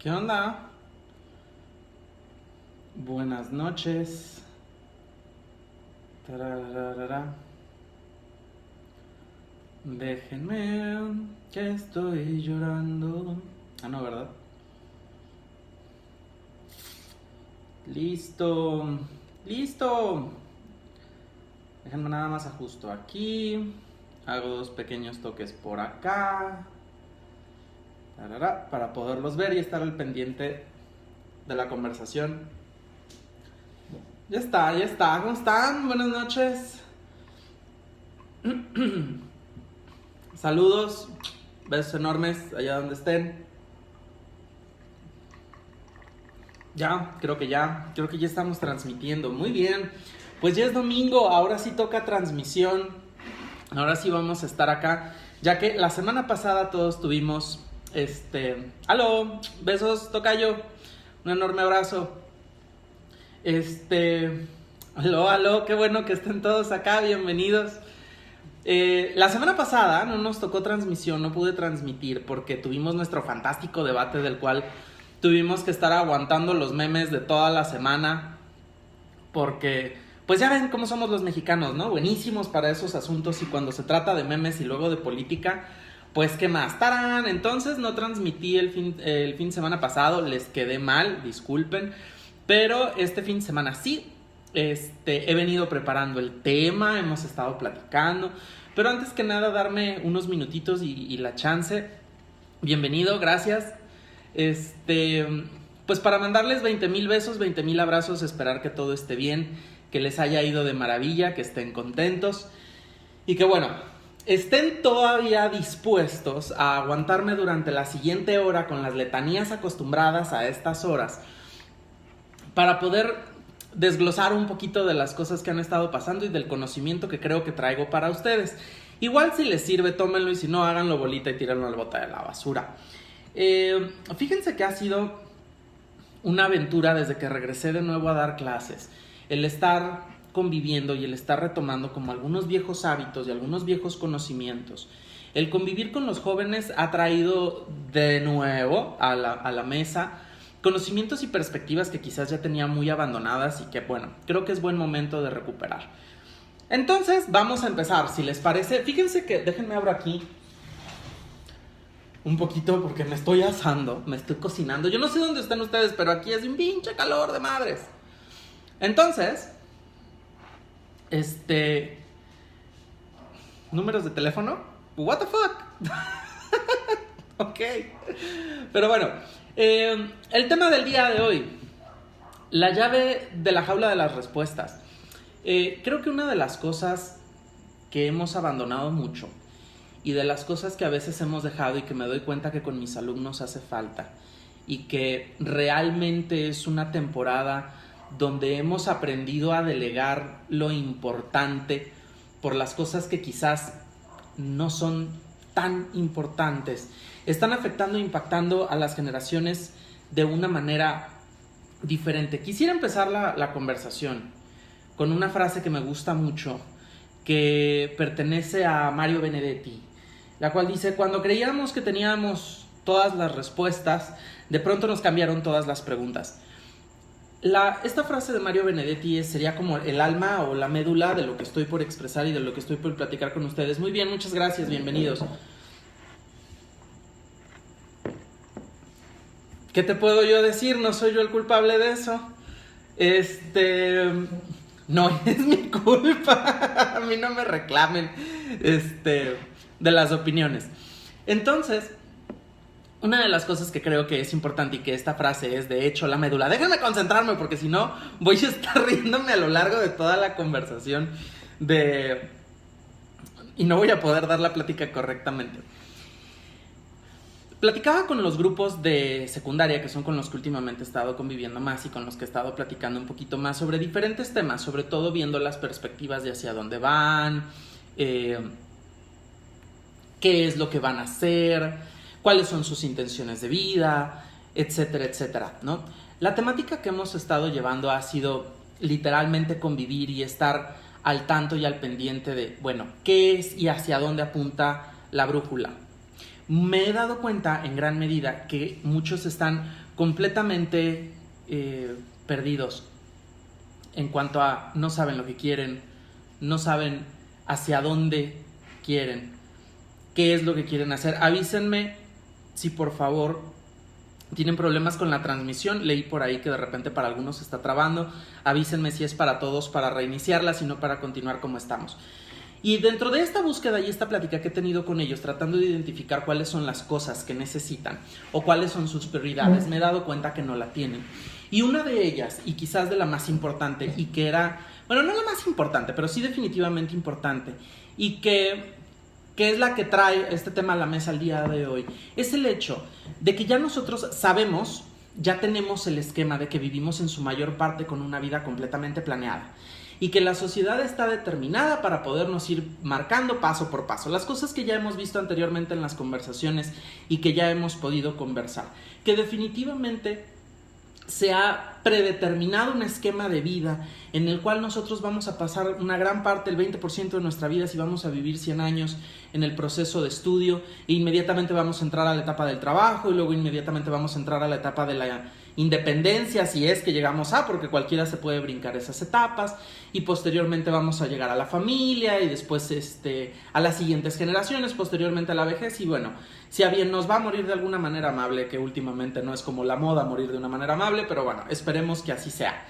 ¿Qué onda? Buenas noches. Tarararara. Déjenme que estoy llorando. Ah, no, ¿verdad? Listo. Listo. Déjenme nada más ajusto aquí. Hago dos pequeños toques por acá. Para poderlos ver y estar al pendiente de la conversación. Ya está. ¿Cómo están? Buenas noches. Saludos. Besos enormes allá donde estén. Creo que ya estamos transmitiendo. Muy bien. Pues ya es domingo, ahora sí toca transmisión. Ahora sí vamos a estar acá, ya que la semana pasada todos tuvimos aló, besos, tocayo, un enorme abrazo. Aló, qué bueno que estén todos acá, bienvenidos. La semana pasada no nos tocó transmisión, no pude transmitir porque tuvimos nuestro fantástico debate del cual tuvimos que estar aguantando los memes de toda la semana porque, pues ya ven cómo somos los mexicanos, ¿no? Buenísimos para esos asuntos y cuando se trata de memes y luego de política, pues qué más, ¡tarán! Entonces no transmití el fin de semana pasado, les quedé mal, disculpen, pero este fin de semana sí. He venido preparando el tema, hemos estado platicando, pero antes que nada darme unos minutitos y la chance. Bienvenido, gracias. Pues para mandarles 20,000 besos, 20,000 abrazos, esperar que todo esté bien, que les haya ido de maravilla, que estén contentos y que bueno, estén todavía dispuestos a aguantarme durante la siguiente hora con las letanías acostumbradas a estas horas para poder desglosar un poquito de las cosas que han estado pasando y del conocimiento que creo que traigo para ustedes. Igual si les sirve, tómenlo y si no, háganlo bolita y tírenlo al bote de la basura. Fíjense que ha sido una aventura desde que regresé de nuevo a dar clases. El estar conviviendo y el estar retomando como algunos viejos hábitos y algunos viejos conocimientos. El convivir con los jóvenes ha traído de nuevo a la mesa conocimientos y perspectivas que quizás ya tenía muy abandonadas y que, bueno, creo que es buen momento de recuperar. Entonces, vamos a empezar, si les parece. Fíjense que, déjenme abro aquí un poquito porque me estoy asando, me estoy cocinando. Yo no sé dónde están ustedes, pero aquí es un pinche calor de madres. Entonces, números de teléfono, what the fuck. Ok, pero bueno, el tema del día de hoy, la llave de la jaula de las respuestas. Creo que una de las cosas que hemos abandonado mucho y de las cosas que a veces hemos dejado y que me doy cuenta que con mis alumnos hace falta y que realmente es una temporada donde hemos aprendido a delegar lo importante por las cosas que quizás no son tan importantes, están afectando e impactando a las generaciones de una manera diferente. Quisiera empezar la conversación con una frase que me gusta mucho, que pertenece a Mario Benedetti, la cual dice: cuando creíamos que teníamos todas las respuestas, de pronto nos cambiaron todas las preguntas. Esta frase de Mario Benedetti sería como el alma o la médula de lo que estoy por expresar y de lo que estoy por platicar con ustedes. Muy bien, muchas gracias, bienvenidos. ¿Qué te puedo yo decir? No soy yo el culpable de eso. No es mi culpa. A mí no me reclamen de las opiniones. Entonces, una de las cosas que creo que es importante y que esta frase es de hecho la médula. Déjenme concentrarme porque si no voy a estar riéndome a lo largo de toda la conversación y no voy a poder dar la plática correctamente. Platicaba con los grupos de secundaria, que son con los que últimamente he estado conviviendo más y con los que he estado platicando un poquito más sobre diferentes temas, sobre todo viendo las perspectivas de hacia dónde van, qué es lo que van a hacer, cuáles son sus intenciones de vida, etcétera, etcétera, ¿no? La temática que hemos estado llevando ha sido literalmente convivir y estar al tanto y al pendiente de, bueno, qué es y hacia dónde apunta la brújula. me he dado cuenta en gran medida que muchos están completamente perdidos en cuanto a no saben lo que quieren, no saben hacia dónde quieren, qué es lo que quieren hacer. Avísenme si por favor tienen problemas con la transmisión. Leí por ahí que de repente para algunos se está trabando. Avísenme si es para todos para reiniciarla, si no para continuar como estamos. Y dentro de esta búsqueda y esta plática que he tenido con ellos, tratando de identificar cuáles son las cosas que necesitan o cuáles son sus prioridades, me he dado cuenta que no la tienen. Y una de ellas, y quizás de la más importante, y que era, bueno, no la más importante, pero sí definitivamente importante, y que es la que trae este tema a la mesa el día de hoy, es el hecho de que ya nosotros sabemos, ya tenemos el esquema de que vivimos en su mayor parte con una vida completamente planeada. Y que la sociedad está determinada para podernos ir marcando paso por paso. Las cosas que ya hemos visto anteriormente en las conversaciones y que ya hemos podido conversar. Que definitivamente se ha predeterminado un esquema de vida en el cual nosotros vamos a pasar una gran parte, el 20% de nuestra vida, si vamos a vivir 100 años en el proceso de estudio, e inmediatamente vamos a entrar a la etapa del trabajo y luego inmediatamente vamos a entrar a la etapa de la independencia, si es que llegamos porque cualquiera se puede brincar esas etapas, y posteriormente vamos a llegar a la familia y después a las siguientes generaciones, posteriormente a la vejez, y bueno, si a bien nos va a morir de alguna manera amable, que últimamente no es como la moda morir de una manera amable, pero bueno, esperemos que así sea.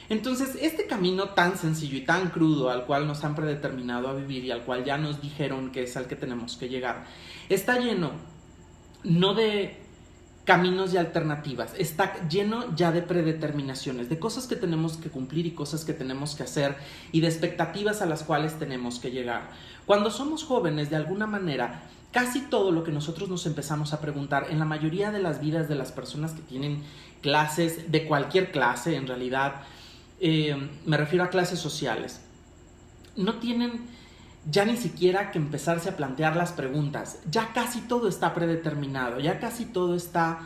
Entonces, este camino tan sencillo y tan crudo al cual nos han predeterminado a vivir y al cual ya nos dijeron que es al que tenemos que llegar, está lleno no de caminos y alternativas, está lleno ya de predeterminaciones, de cosas que tenemos que cumplir y cosas que tenemos que hacer y de expectativas a las cuales tenemos que llegar. Cuando somos jóvenes, de alguna manera, casi todo lo que nosotros nos empezamos a preguntar en la mayoría de las vidas de las personas que tienen clases, de cualquier clase en realidad, me refiero a clases sociales, no tienen ya ni siquiera que empezarse a plantear las preguntas. Ya casi todo está predeterminado, ya casi todo está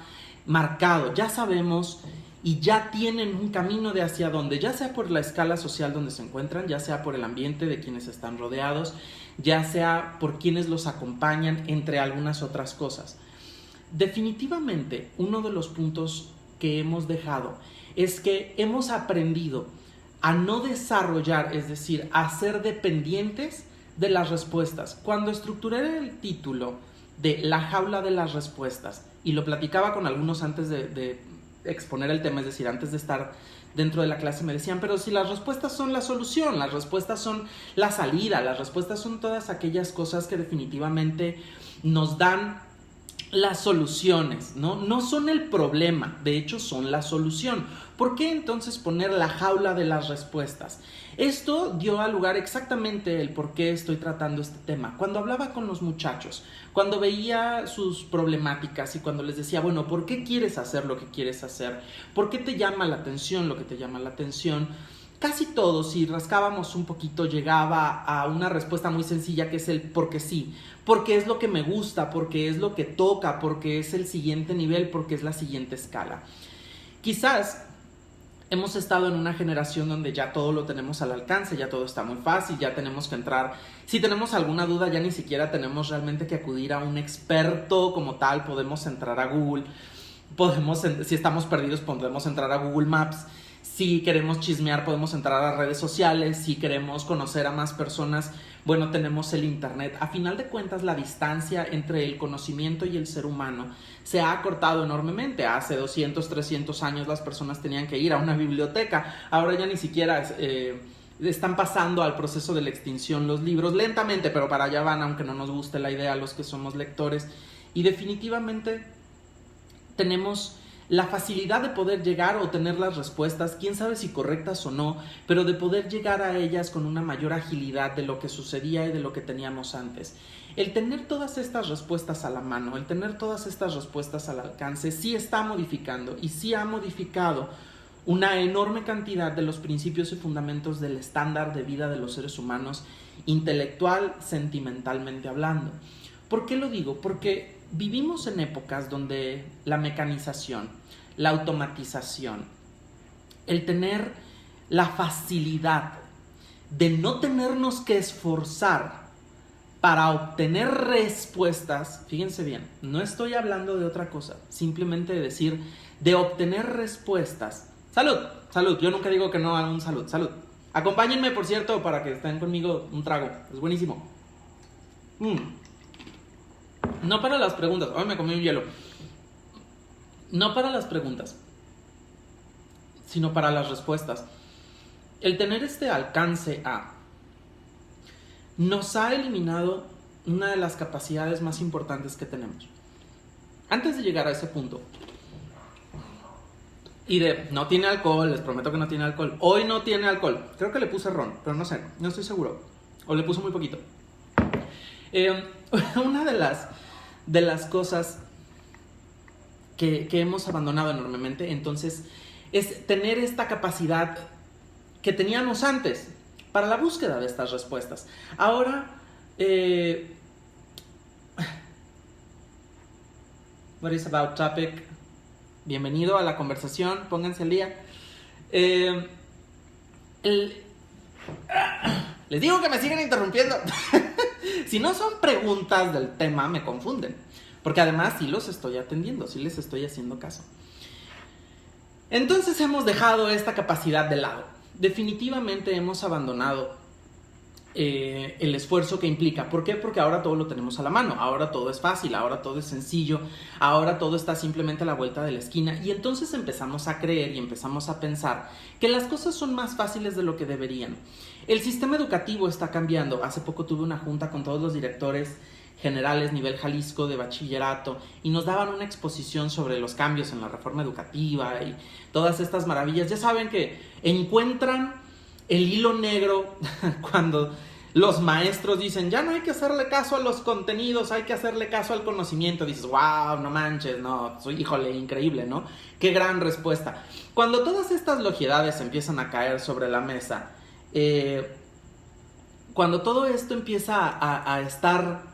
marcado, ya sabemos y ya tienen un camino de hacia dónde, ya sea por la escala social donde se encuentran, ya sea por el ambiente de quienes están rodeados, ya sea por quienes los acompañan, entre algunas otras cosas. Definitivamente, uno de los puntos que hemos dejado es que hemos aprendido a no desarrollar, es decir, a ser dependientes de las respuestas. Cuando estructuré el título de La jaula de las respuestas, y lo platicaba con algunos antes de exponer el tema, es decir, antes de estar dentro de la clase, me decían, pero si las respuestas son la solución, las respuestas son la salida, las respuestas son todas aquellas cosas que definitivamente nos dan las soluciones, ¿no? No son el problema, de hecho son la solución. ¿Por qué entonces poner la jaula de las respuestas? Esto dio a lugar exactamente el por qué estoy tratando este tema. Cuando hablaba con los muchachos, cuando veía sus problemáticas y cuando les decía, bueno, ¿por qué quieres hacer lo que quieres hacer? ¿Por qué te llama la atención lo que te llama la atención? Casi todos, si rascábamos un poquito, llegaba a una respuesta muy sencilla, que es el porque sí, porque es lo que me gusta, porque es lo que toca, porque es el siguiente nivel, porque es la siguiente escala. Quizás hemos estado en una generación donde ya todo lo tenemos al alcance, ya todo está muy fácil, ya tenemos que entrar. Si tenemos alguna duda, ya ni siquiera tenemos realmente que acudir a un experto como tal, podemos entrar a Google, si estamos perdidos podemos entrar a Google Maps. Si queremos chismear, podemos entrar a redes sociales. Si queremos conocer a más personas, bueno, tenemos el internet. A final de cuentas, la distancia entre el conocimiento y el ser humano se ha acortado enormemente. Hace 200, 300 años las personas tenían que ir a una biblioteca. Ahora ya ni siquiera están pasando al proceso de la extinción los libros, lentamente, pero para allá van, aunque no nos guste la idea a los que somos lectores. Y definitivamente tenemos la facilidad de poder llegar o tener las respuestas, quién sabe si correctas o no, pero de poder llegar a ellas con una mayor agilidad de lo que sucedía y de lo que teníamos antes. El tener todas estas respuestas a la mano, el tener todas estas respuestas al alcance, sí está modificando y sí ha modificado una enorme cantidad de los principios y fundamentos del estándar de vida de los seres humanos, intelectual, sentimentalmente hablando. ¿Por qué lo digo? Porque vivimos en épocas donde la mecanización, la automatización, el tener la facilidad de no tenernos que esforzar para obtener respuestas, fíjense bien, no estoy hablando de otra cosa, simplemente de decir, de obtener respuestas. ¡Salud! ¡Salud! Yo nunca digo que no a un salud. ¡Salud! Acompáñenme, por cierto, para que estén conmigo un trago. Es buenísimo. No para las preguntas. Ay, me comí un hielo. No para las preguntas, sino para las respuestas. El tener este alcance a nos ha eliminado una de las capacidades más importantes que tenemos. Antes de llegar a ese punto, y de no tiene alcohol, les prometo que no tiene alcohol. Hoy no tiene alcohol. Creo que le puse ron, pero no sé, no estoy seguro. O le puse muy poquito. Una de las cosas que hemos abandonado enormemente, entonces, es tener esta capacidad que teníamos antes para la búsqueda de estas respuestas. Ahora, what is about topic? Bienvenido a la conversación, pónganse al día. Les digo que me siguen interrumpiendo. Si no son preguntas del tema, me confunden. Porque además sí los estoy atendiendo, sí les estoy haciendo caso. Entonces hemos dejado esta capacidad de lado. Definitivamente hemos abandonado el esfuerzo que implica. ¿Por qué? Porque ahora todo lo tenemos a la mano, ahora todo es fácil, ahora todo es sencillo, ahora todo está simplemente a la vuelta de la esquina, y entonces empezamos a creer y empezamos a pensar que las cosas son más fáciles de lo que deberían. El sistema educativo está cambiando. Hace poco tuve una junta con todos los directores generales nivel Jalisco de bachillerato y nos daban una exposición sobre los cambios en la reforma educativa y todas estas maravillas. Ya saben que encuentran el hilo negro cuando los maestros dicen, ya no hay que hacerle caso a los contenidos, hay que hacerle caso al conocimiento. Dices, wow, no manches, no, híjole, increíble, ¿no? Qué gran respuesta. Cuando todas estas logiedades empiezan a caer sobre la mesa, cuando todo esto empieza a estar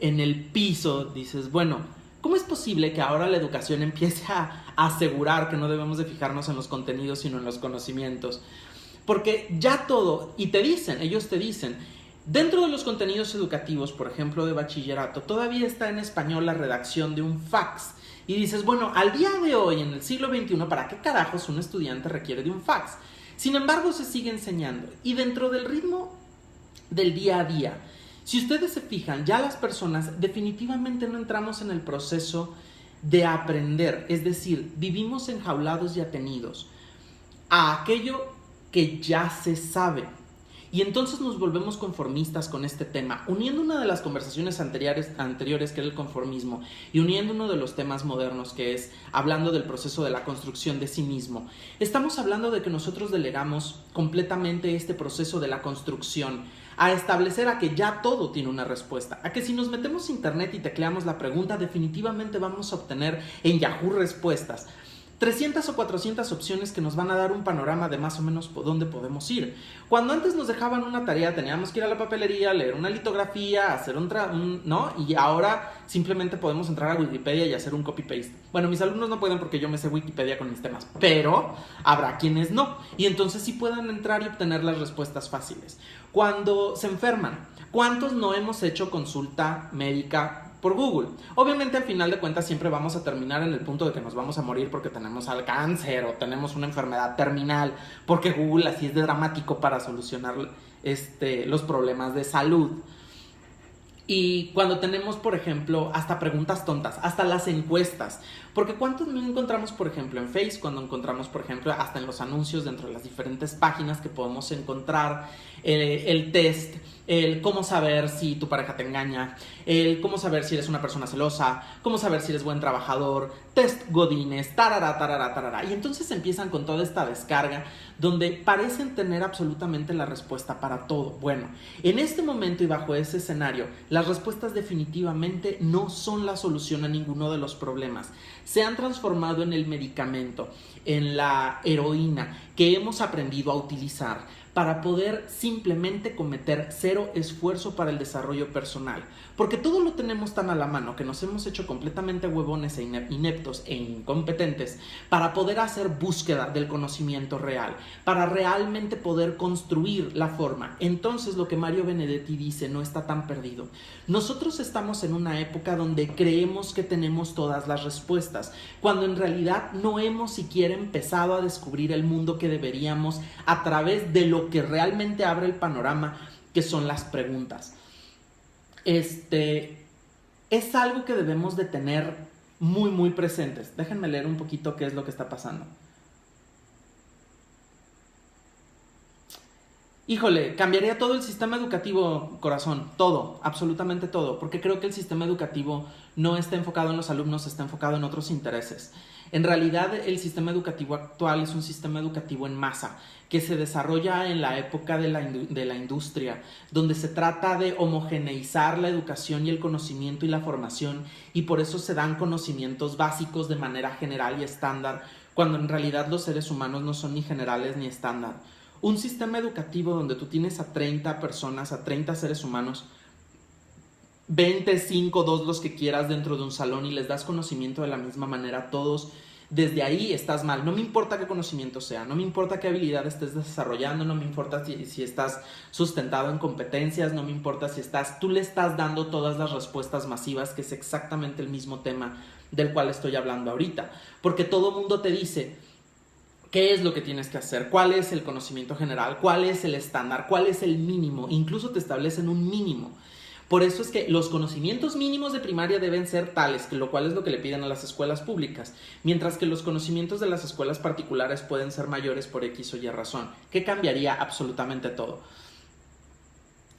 en el piso, dices, bueno, ¿cómo es posible que ahora la educación empiece a asegurar que no debemos de fijarnos en los contenidos, sino en los conocimientos? Porque ya todo, y ellos te dicen, dentro de los contenidos educativos, por ejemplo, de bachillerato, todavía está en español la redacción de un fax. Y dices, bueno, al día de hoy, en el siglo XXI, ¿para qué carajos un estudiante requiere de un fax? Sin embargo, se sigue enseñando. Y dentro del ritmo del día a día, si ustedes se fijan, ya las personas definitivamente no entramos en el proceso de aprender. Es decir, vivimos enjaulados y atenidos a aquello que ya se sabe. Y entonces nos volvemos conformistas con este tema, uniendo una de las conversaciones anteriores que era el conformismo, y uniendo uno de los temas modernos que es hablando del proceso de la construcción de sí mismo. Estamos hablando de que nosotros delegamos completamente este proceso de la construcción a establecer a que ya todo tiene una respuesta, a que si nos metemos a internet y tecleamos la pregunta, definitivamente vamos a obtener en Yahoo respuestas. 300 o 400 opciones que nos van a dar un panorama de más o menos por dónde podemos ir. Cuando antes nos dejaban una tarea, teníamos que ir a la papelería, leer una litografía, hacer ¿no? Y ahora simplemente podemos entrar a Wikipedia y hacer un copy-paste. Bueno, mis alumnos no pueden porque yo me sé Wikipedia con mis temas, pero habrá quienes no. Y entonces sí puedan entrar y obtener las respuestas fáciles. Cuando se enferman, ¿cuántos no hemos hecho consulta médica por Google? Obviamente al final de cuentas siempre vamos a terminar en el punto de que nos vamos a morir porque tenemos al cáncer o tenemos una enfermedad terminal, porque Google así es de dramático para solucionar los problemas de salud. Y cuando tenemos, por ejemplo, hasta preguntas tontas, hasta las encuestas, porque ¿cuántos no encontramos, por ejemplo, en Facebook? Cuando encontramos, por ejemplo, hasta en los anuncios dentro de las diferentes páginas que podemos encontrar el test, el cómo saber si tu pareja te engaña, el cómo saber si eres una persona celosa, cómo saber si eres buen trabajador, test godines, tarara. Y entonces empiezan con toda esta descarga donde parecen tener absolutamente la respuesta para todo. Bueno, en este momento y bajo ese escenario, las respuestas definitivamente no son la solución a ninguno de los problemas. Se han transformado en el medicamento, en la heroína que hemos aprendido a utilizar para poder simplemente cometer cero esfuerzo para el desarrollo personal. Porque todo lo tenemos tan a la mano que nos hemos hecho completamente huevones e ineptos e incompetentes para poder hacer búsqueda del conocimiento real, para realmente poder construir la forma. Entonces lo que Mario Benedetti dice no está tan perdido. Nosotros estamos en una época donde creemos que tenemos todas las respuestas, cuando en realidad no hemos siquiera empezado a descubrir el mundo que deberíamos a través de lo que realmente abre el panorama, que son las preguntas. Es algo que debemos de tener muy, muy presentes. Déjenme leer un poquito qué es lo que está pasando. Híjole, cambiaría todo el sistema educativo, corazón, todo, absolutamente todo, porque creo que el sistema educativo no está enfocado en los alumnos, está enfocado en otros intereses. En realidad, el sistema educativo actual es un sistema educativo en masa, que se desarrolla en la época de la industria, donde se trata de homogeneizar la educación y el conocimiento y la formación, y por eso se dan conocimientos básicos de manera general y estándar, cuando en realidad los seres humanos no son ni generales ni estándar. Un sistema educativo donde tú tienes a 30 personas, a 30 seres humanos, 20, 5, 2, los que quieras dentro de un salón y les das conocimiento de la misma manera a todos, desde ahí estás mal. No me importa qué conocimiento sea, no me importa qué habilidad estés desarrollando, no me importa si estás sustentado en competencias, no me importa si tú le estás dando todas las respuestas masivas, que es exactamente el mismo tema del cual estoy hablando ahorita. Porque todo mundo te dice qué es lo que tienes que hacer, cuál es el conocimiento general, cuál es el estándar, cuál es el mínimo, incluso te establecen un mínimo. Por eso es que los conocimientos mínimos de primaria deben ser tales, lo cual es lo que le piden a las escuelas públicas, mientras que los conocimientos de las escuelas particulares pueden ser mayores por X o Y razón, que cambiaría absolutamente todo.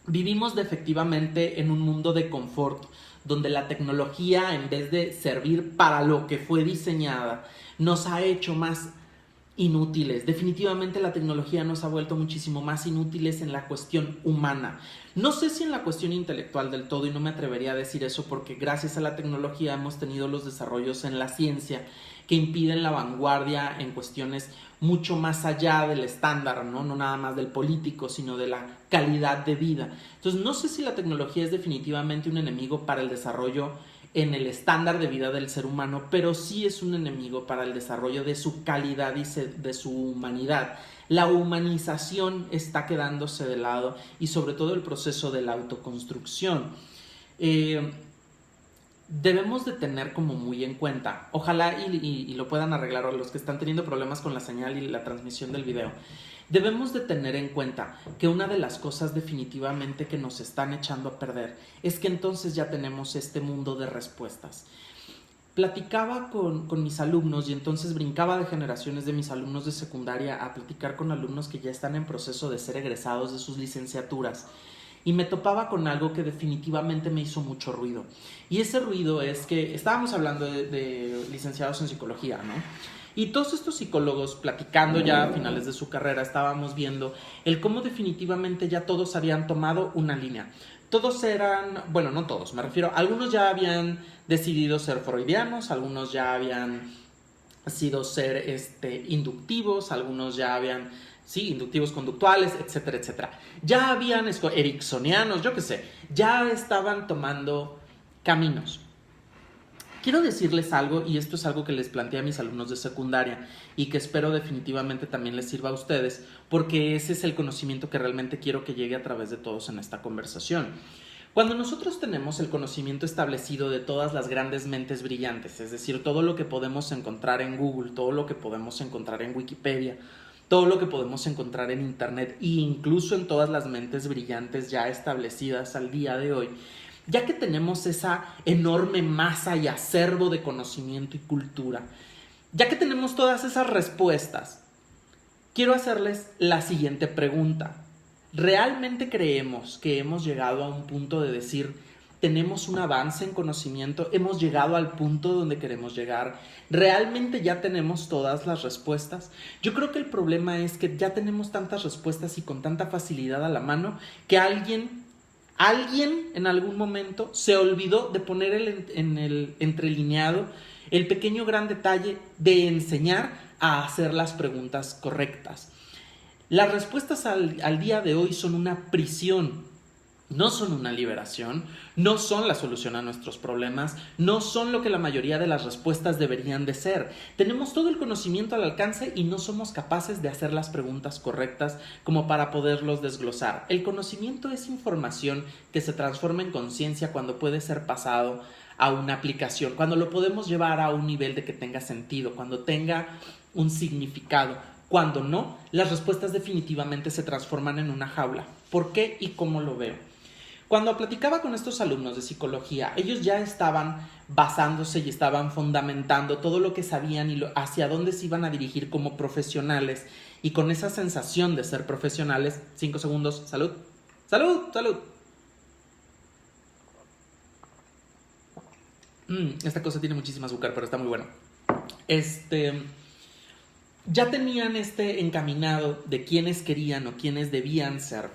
Vivimos efectivamente en un mundo de confort, donde la tecnología, en vez de servir para lo que fue diseñada, nos ha hecho más inútiles. Definitivamente la tecnología nos ha vuelto muchísimo más inútiles en la cuestión humana. No sé si en la cuestión intelectual del todo, y no me atrevería a decir eso porque gracias a la tecnología hemos tenido los desarrollos en la ciencia que impiden la vanguardia en cuestiones mucho más allá del estándar, ¿no? No nada más del político, sino de la calidad de vida. Entonces, no sé si la tecnología es definitivamente un enemigo para el desarrollo en el estándar de vida del ser humano, pero sí es un enemigo para el desarrollo de su calidad y de su humanidad. La humanización está quedándose de lado y sobre todo el proceso de la autoconstrucción. Debemos de tener como muy en cuenta, ojalá y lo puedan arreglar, o los que están teniendo problemas con la señal y la transmisión del video, debemos de tener en cuenta que una de las cosas definitivamente que nos están echando a perder es que entonces ya tenemos este mundo de respuestas. Platicaba con mis alumnos y entonces brincaba de generaciones de mis alumnos de secundaria a platicar con alumnos que ya están en proceso de ser egresados de sus licenciaturas. Y me topaba con algo que definitivamente me hizo mucho ruido. Y ese ruido es que estábamos hablando de licenciados en psicología, ¿no? Y todos estos psicólogos, platicando ya a finales de su carrera, estábamos viendo el cómo definitivamente ya todos habían tomado una línea. Todos eran, bueno, no todos, me refiero, algunos ya habían decidido ser freudianos, algunos ya habían sido ser inductivos, algunos ya habían, sí, inductivos conductuales, etcétera, etcétera. Ya habían ericksonianos, yo qué sé, ya estaban tomando caminos. Quiero decirles algo, y esto es algo que les planteé a mis alumnos de secundaria y que espero definitivamente también les sirva a ustedes, porque ese es el conocimiento que realmente quiero que llegue a través de todos en esta conversación. Cuando nosotros tenemos el conocimiento establecido de todas las grandes mentes brillantes, es decir, todo lo que podemos encontrar en Google, todo lo que podemos encontrar en Wikipedia, todo lo que podemos encontrar en Internet e incluso en todas las mentes brillantes ya establecidas al día de hoy, ya que tenemos esa enorme masa y acervo de conocimiento y cultura, ya que tenemos todas esas respuestas, quiero hacerles la siguiente pregunta. ¿Realmente creemos que hemos llegado a un punto de decir, tenemos un avance en conocimiento, hemos llegado al punto donde queremos llegar? ¿Realmente ya tenemos todas las respuestas? Yo creo que el problema es que ya tenemos tantas respuestas y con tanta facilidad a la mano que alguien en algún momento se olvidó de poner en el entrelineado el pequeño gran detalle de enseñar a hacer las preguntas correctas. Las respuestas al día de hoy son una prisión, no son una liberación, no son la solución a nuestros problemas, no son lo que la mayoría de las respuestas deberían de ser. Tenemos todo el conocimiento al alcance y no somos capaces de hacer las preguntas correctas como para poderlos desglosar. El conocimiento es información que se transforma en conciencia cuando puede ser pasado a una aplicación, cuando lo podemos llevar a un nivel de que tenga sentido, cuando tenga un significado. Cuando no, las respuestas definitivamente se transforman en una jaula. ¿Por qué y cómo lo veo? Cuando platicaba con estos alumnos de psicología, ellos ya estaban basándose y estaban fundamentando todo lo que sabían y hacia dónde se iban a dirigir como profesionales. Y con esa sensación de ser profesionales, 5 segundos, salud, salud, salud. Esta cosa tiene muchísimo azúcar, pero está muy bueno. Ya tenían encaminado de quiénes querían o quiénes debían ser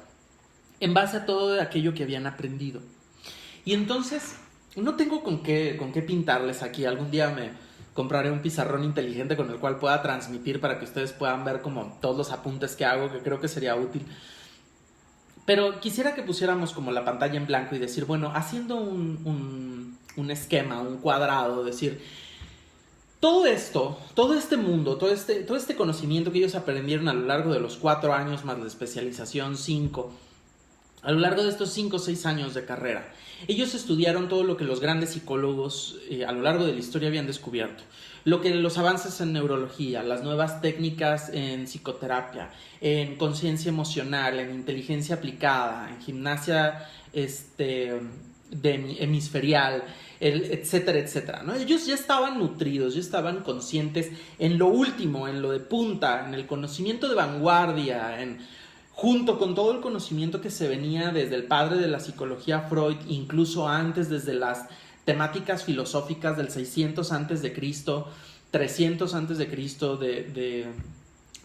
en base a todo aquello que habían aprendido. Y entonces no tengo con qué pintarles aquí. Algún día me compraré un pizarrón inteligente con el cual pueda transmitir para que ustedes puedan ver como todos los apuntes que hago, que creo que sería útil. Pero quisiera que pusiéramos como la pantalla en blanco y decir, bueno, haciendo un esquema, un cuadrado, decir, todo esto, todo este mundo, todo este conocimiento que ellos aprendieron a lo largo de los 4 años más la especialización 5, a lo largo de estos 5 o 6 años de carrera, ellos estudiaron todo lo que los grandes psicólogos a lo largo de la historia habían descubierto. Lo que los avances en neurología, las nuevas técnicas en psicoterapia, en conciencia emocional, en inteligencia aplicada, en gimnasia hemisferial, etcétera, etcétera, ¿no? Ellos ya estaban nutridos, ya estaban conscientes en lo último, en lo de punta, en el conocimiento de vanguardia, junto con todo el conocimiento que se venía desde el padre de la psicología Freud, incluso antes desde las temáticas filosóficas del 600 a.C., 300 a.C. de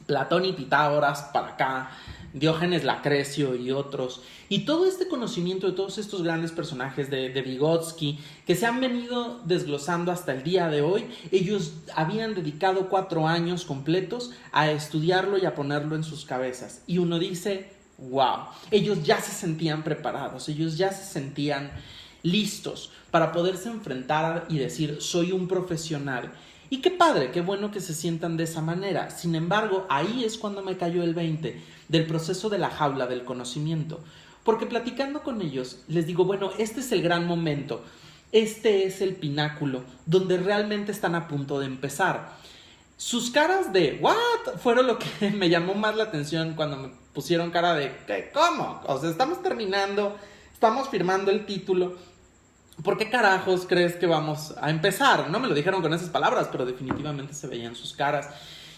Platón y Pitágoras para acá, Diógenes Laercio y otros, y todo este conocimiento de todos estos grandes personajes de Vygotsky que se han venido desglosando hasta el día de hoy. Ellos habían dedicado 4 años completos a estudiarlo y a ponerlo en sus cabezas, y uno dice, wow, ellos ya se sentían preparados, ellos ya se sentían listos para poderse enfrentar y decir, soy un profesional. Y qué padre, qué bueno que se sientan de esa manera. Sin embargo, ahí es cuando me cayó el 20 del proceso de la jaula del conocimiento. Porque platicando con ellos, les digo, bueno, este es el gran momento. Este es el pináculo donde realmente están a punto de empezar. Sus caras de ¿what? Fueron lo que me llamó más la atención cuando me pusieron cara de ¿cómo? O sea, estamos terminando, estamos firmando el título. ¿Por qué carajos crees que vamos a empezar? No me lo dijeron con esas palabras, pero definitivamente se veían sus caras.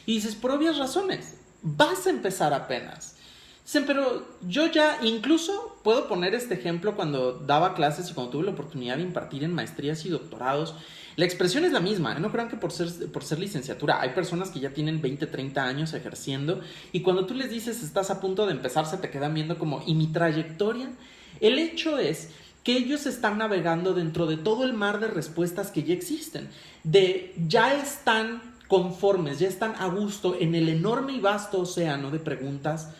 Y dices, por obvias razones, vas a empezar apenas. Dicen, pero yo ya incluso puedo poner este ejemplo cuando daba clases y cuando tuve la oportunidad de impartir en maestrías y doctorados. La expresión es la misma, no crean que por ser licenciatura. Hay personas que ya tienen 20, 30 años ejerciendo y cuando tú les dices estás a punto de empezar, se te quedan viendo como, ¿y mi trayectoria? El hecho es que ellos están navegando dentro de todo el mar de respuestas que ya existen, ya están conformes, ya están a gusto en el enorme y vasto océano de preguntas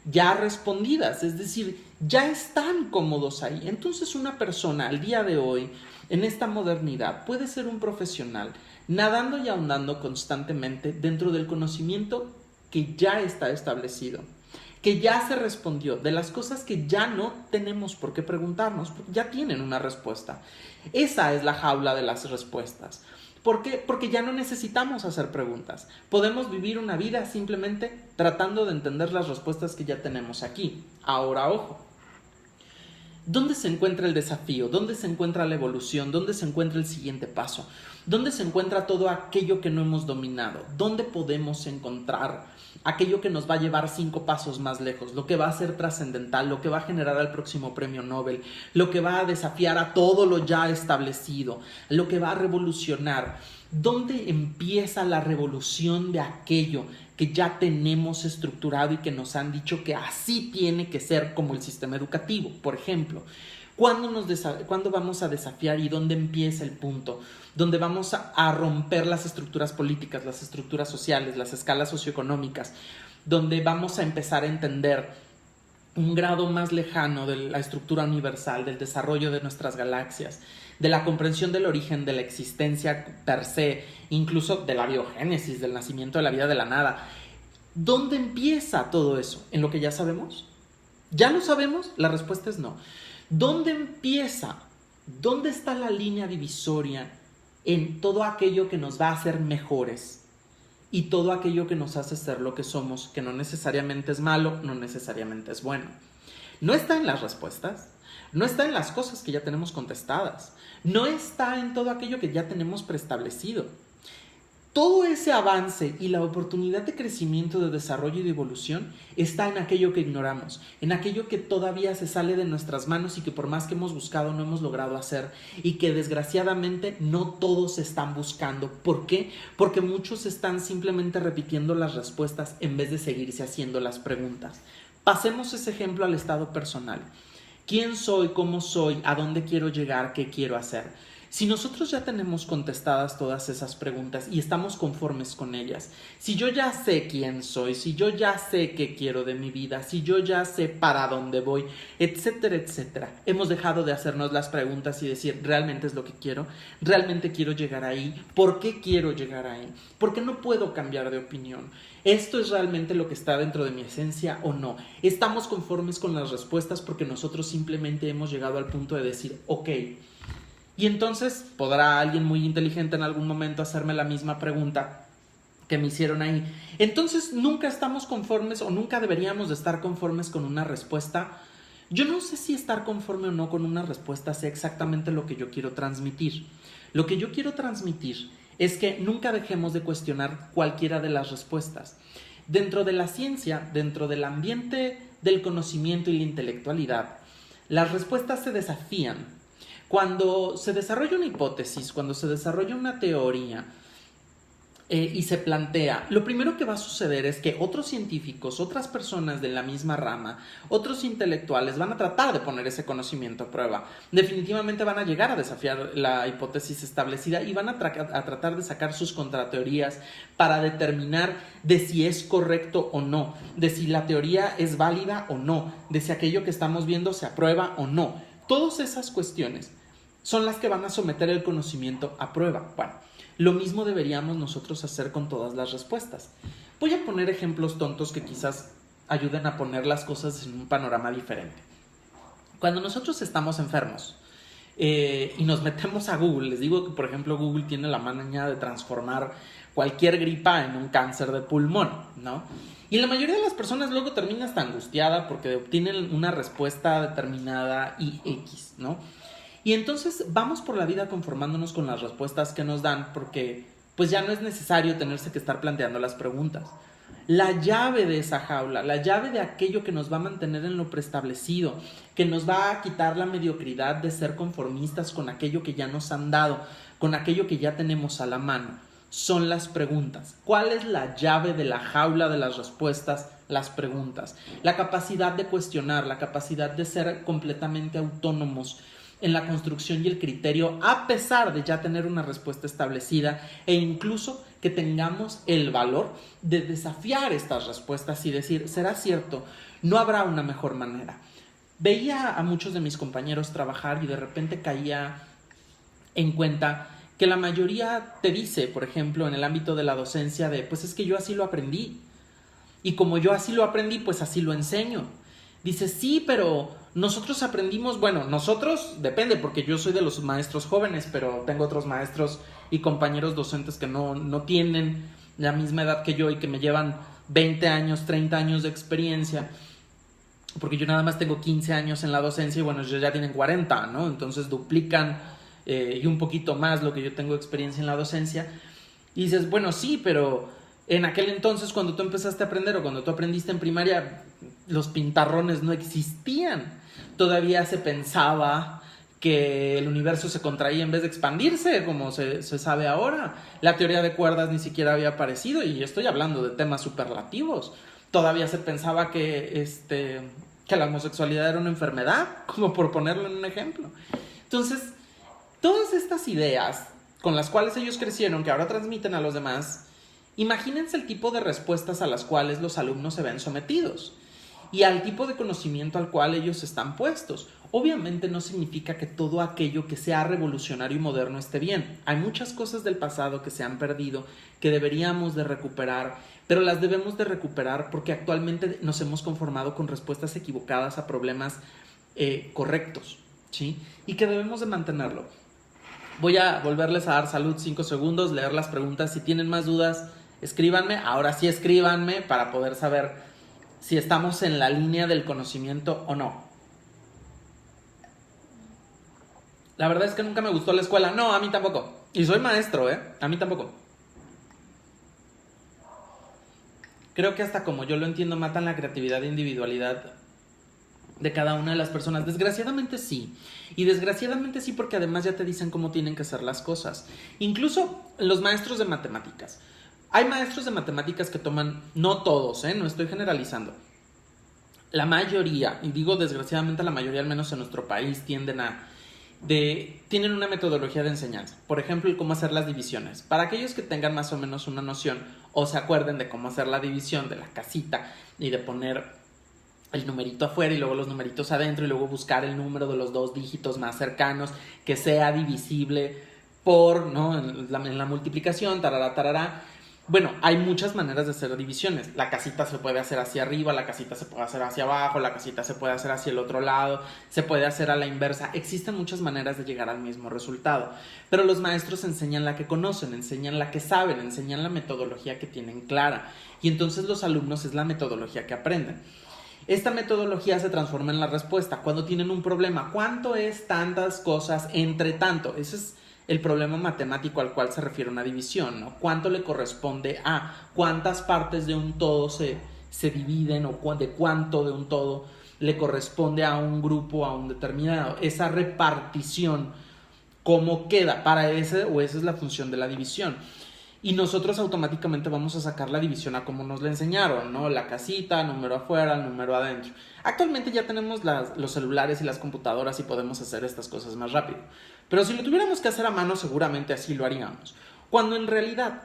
ya respondidas, es decir, ya están cómodos ahí. Entonces una persona al día de hoy, en esta modernidad, puede ser un profesional nadando y ahondando constantemente dentro del conocimiento que ya está establecido, que ya se respondió, de las cosas que ya no tenemos por qué preguntarnos, porque ya tienen una respuesta. Esa es la jaula de las respuestas. ¿Por qué? Porque ya no necesitamos hacer preguntas. Podemos vivir una vida simplemente tratando de entender las respuestas que ya tenemos aquí. Ahora, ojo. ¿Dónde se encuentra el desafío? ¿Dónde se encuentra la evolución? ¿Dónde se encuentra el siguiente paso? ¿Dónde se encuentra todo aquello que no hemos dominado? ¿Dónde podemos encontrar aquello que nos va a llevar 5 pasos más lejos? Lo que va a ser trascendental, lo que va a generar el próximo premio Nobel, lo que va a desafiar a todo lo ya establecido, lo que va a revolucionar. ¿Dónde empieza la revolución de aquello que ya tenemos estructurado y que nos han dicho que así tiene que ser, como el sistema educativo, por ejemplo? ¿Cuándo vamos a desafiar y dónde empieza el punto? Donde vamos a romper las estructuras políticas, las estructuras sociales, las escalas socioeconómicas. donde vamos a empezar a entender un grado más lejano de la estructura universal, del desarrollo de nuestras galaxias, de la comprensión del origen de la existencia per se, incluso de la biogénesis, del nacimiento de la vida de la nada. ¿Dónde empieza todo eso? ¿En lo que ya sabemos? ¿Ya lo sabemos? La respuesta es no. ¿Dónde empieza? ¿Dónde está la línea divisoria en todo aquello que nos va a hacer mejores y todo aquello que nos hace ser lo que somos, que no necesariamente es malo, no necesariamente es bueno? No está en las respuestas, no está en las cosas que ya tenemos contestadas, no está en todo aquello que ya tenemos preestablecido. Todo ese avance y la oportunidad de crecimiento, de desarrollo y de evolución está en aquello que ignoramos, en aquello que todavía se sale de nuestras manos y que por más que hemos buscado no hemos logrado hacer y que desgraciadamente no todos están buscando. ¿Por qué? Porque muchos están simplemente repitiendo las respuestas en vez de seguirse haciendo las preguntas. Pasemos ese ejemplo al estado personal. ¿Quién soy? ¿Cómo soy? ¿A dónde quiero llegar? ¿Qué quiero hacer? Si nosotros ya tenemos contestadas todas esas preguntas y estamos conformes con ellas, si yo ya sé quién soy, si yo ya sé qué quiero de mi vida, si yo ya sé para dónde voy, etcétera, etcétera, hemos dejado de hacernos las preguntas y decir, ¿realmente es lo que quiero? ¿Realmente quiero llegar ahí? ¿Por qué quiero llegar ahí? ¿Por qué no puedo cambiar de opinión? ¿Esto es realmente lo que está dentro de mi esencia o no? Estamos conformes con las respuestas porque nosotros simplemente hemos llegado al punto de decir, ok. Y entonces podrá alguien muy inteligente en algún momento hacerme la misma pregunta que me hicieron ahí. Entonces nunca estamos conformes o nunca deberíamos de estar conformes con una respuesta. Yo no sé si estar conforme o no con una respuesta sea exactamente lo que yo quiero transmitir. Lo que yo quiero transmitir es que nunca dejemos de cuestionar cualquiera de las respuestas. Dentro de la ciencia, dentro del ambiente del conocimiento y la intelectualidad, las respuestas se desafían. Cuando se desarrolla una hipótesis, cuando se desarrolla una teoría y se plantea, lo primero que va a suceder es que otros científicos, otras personas de la misma rama, otros intelectuales van a tratar de poner ese conocimiento a prueba. Definitivamente van a llegar a desafiar la hipótesis establecida y van a tratar de sacar sus contrateorías para determinar de si es correcto o no, de si la teoría es válida o no, de si aquello que estamos viendo se aprueba o no. Todas esas cuestiones son las que van a someter el conocimiento a prueba. Bueno, lo mismo deberíamos nosotros hacer con todas las respuestas. Voy a poner ejemplos tontos que quizás ayuden a poner las cosas en un panorama diferente. Cuando nosotros estamos enfermos y nos metemos a Google, les digo que por ejemplo Google tiene la maña de transformar cualquier gripa en un cáncer de pulmón, ¿no? Y la mayoría de las personas luego termina hasta angustiada porque obtienen una respuesta determinada y X, ¿no? Y entonces vamos por la vida conformándonos con las respuestas que nos dan porque pues ya no es necesario tenerse que estar planteando las preguntas. La llave de esa jaula, la llave de aquello que nos va a mantener en lo preestablecido, que nos va a quitar la mediocridad de ser conformistas con aquello que ya nos han dado, con aquello que ya tenemos a la mano, son las preguntas. ¿Cuál es la llave de la jaula de las respuestas? Las preguntas. La capacidad de cuestionar, la capacidad de ser completamente autónomos en la construcción y el criterio, a pesar de ya tener una respuesta establecida e incluso que tengamos el valor de desafiar estas respuestas y decir, ¿será cierto? No habrá una mejor manera. Veía a muchos de mis compañeros trabajar y de repente caía en cuenta que la mayoría te dice, por ejemplo, en el ámbito de la docencia, de pues es que yo así lo aprendí. Y como yo así lo aprendí, pues así lo enseño. Dice, sí, pero nosotros aprendimos, bueno, nosotros, depende, porque yo soy de los maestros jóvenes, pero tengo otros maestros y compañeros docentes que no tienen la misma edad que yo y que me llevan 20 años, 30 años de experiencia, porque yo nada más tengo 15 años en la docencia y bueno, ellos ya tienen 40, ¿no? Entonces duplican y un poquito más lo que yo tengo experiencia en la docencia. Y dices, bueno, sí, pero en aquel entonces cuando tú empezaste a aprender o cuando tú aprendiste en primaria, los pintarrones no existían. Todavía se pensaba que el universo se contraía en vez de expandirse, como se sabe ahora. La teoría de cuerdas ni siquiera había aparecido, y estoy hablando de temas superlativos. Todavía se pensaba que la homosexualidad era una enfermedad, como por ponerlo en un ejemplo. Entonces, todas estas ideas con las cuales ellos crecieron, que ahora transmiten a los demás, Imagínense el tipo de respuestas a las cuales los alumnos se ven sometidos y al tipo de conocimiento al cual ellos están puestos. Obviamente no significa que todo aquello que sea revolucionario y moderno esté bien. Hay muchas cosas del pasado que se han perdido, que deberíamos de recuperar, pero las debemos de recuperar porque actualmente nos hemos conformado con respuestas equivocadas a problemas correctos, ¿sí? Y que debemos de mantenerlo. Voy a volverles a dar salud 5 segundos, leer las preguntas. Si tienen más dudas, escríbanme. Ahora sí escríbanme para poder saber si estamos en la línea del conocimiento o no. La verdad es que nunca me gustó la escuela. No, a mí tampoco. Y soy maestro, a mí tampoco. Creo que hasta como yo lo entiendo, matan la creatividad e individualidad de cada una de las personas. Desgraciadamente sí. Y desgraciadamente sí porque además ya te dicen cómo tienen que ser las cosas. Incluso los maestros de matemáticas. Hay maestros de matemáticas que toman, no todos, no estoy generalizando. La mayoría, y digo desgraciadamente la mayoría, al menos en nuestro país, tienen una metodología de enseñanza. Por ejemplo, el cómo hacer las divisiones. Para aquellos que tengan más o menos una noción o se acuerden de cómo hacer la división de la casita y de poner el numerito afuera y luego los numeritos adentro y luego buscar el número de los 2 dígitos más cercanos que sea divisible por, ¿no? En la multiplicación, tarará. Bueno, hay muchas maneras de hacer divisiones. La casita se puede hacer hacia arriba, la casita se puede hacer hacia abajo, la casita se puede hacer hacia el otro lado, se puede hacer a la inversa. Existen muchas maneras de llegar al mismo resultado. Pero los maestros enseñan la que conocen, enseñan la que saben, enseñan la metodología que tienen clara. Y entonces los alumnos es la metodología que aprenden. Esta metodología se transforma en la respuesta. Cuando tienen un problema, ¿cuánto es tantas cosas entre tanto? Ese es el problema matemático al cual se refiere una división, ¿no? ¿Cuánto le corresponde a? ¿Cuántas partes de un todo se dividen o de cuánto de un todo le corresponde a un grupo, a un determinado? Esa repartición, ¿cómo queda? Para ese o esa es la función de la división. Y nosotros automáticamente vamos a sacar la división a como nos la enseñaron, ¿no? La casita, número afuera, número adentro. Actualmente ya tenemos los celulares y las computadoras y podemos hacer estas cosas más rápido. Pero si lo tuviéramos que hacer a mano, seguramente así lo haríamos. Cuando en realidad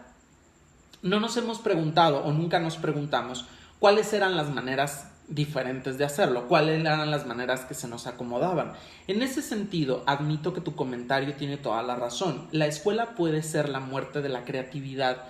no nos hemos preguntado o nunca nos preguntamos cuáles eran las maneras diferentes de hacerlo, cuáles eran las maneras que se nos acomodaban. En ese sentido, admito que tu comentario tiene toda la razón. La escuela puede ser la muerte de la creatividad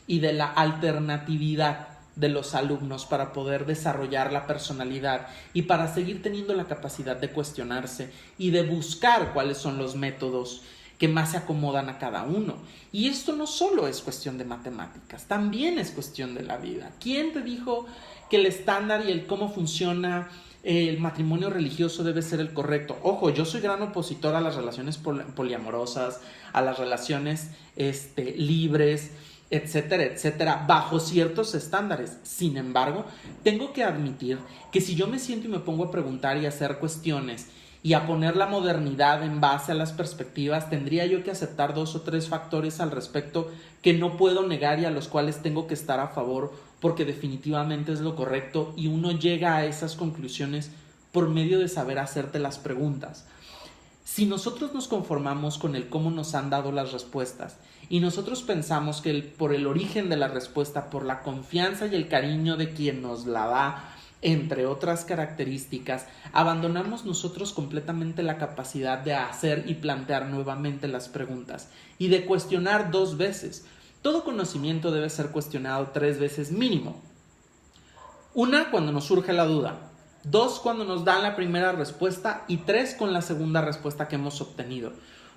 y de la alternatividad de los alumnos para poder desarrollar la personalidad y para seguir teniendo la capacidad de cuestionarse y de buscar cuáles son los métodos que más se acomodan a cada uno. Y esto no solo es cuestión de matemáticas, también es cuestión de la vida. ¿Quién te dijo que el estándar y el cómo funciona el matrimonio religioso debe ser el correcto? Ojo, yo soy gran opositor a las relaciones poliamorosas, a las relaciones libres, etcétera, etcétera, bajo ciertos estándares. Sin embargo, tengo que admitir que si yo me siento y me pongo a preguntar y a hacer cuestiones y a poner la modernidad en base a las perspectivas, tendría yo que aceptar 2 o 3 factores al respecto que no puedo negar y a los cuales tengo que estar a favor porque definitivamente es lo correcto, y uno llega a esas conclusiones por medio de saber hacerte las preguntas. Si nosotros nos conformamos con el cómo nos han dado las respuestas y nosotros pensamos que por el origen de la respuesta, por la confianza y el cariño de quien nos la da, entre otras características, abandonamos nosotros completamente la capacidad de hacer y plantear nuevamente las preguntas y de cuestionar 2 veces. Todo conocimiento debe ser cuestionado 3 veces mínimo. 1, cuando nos surge la duda. 2, cuando nos dan la primera respuesta. Y 3, con la segunda respuesta que hemos obtenido.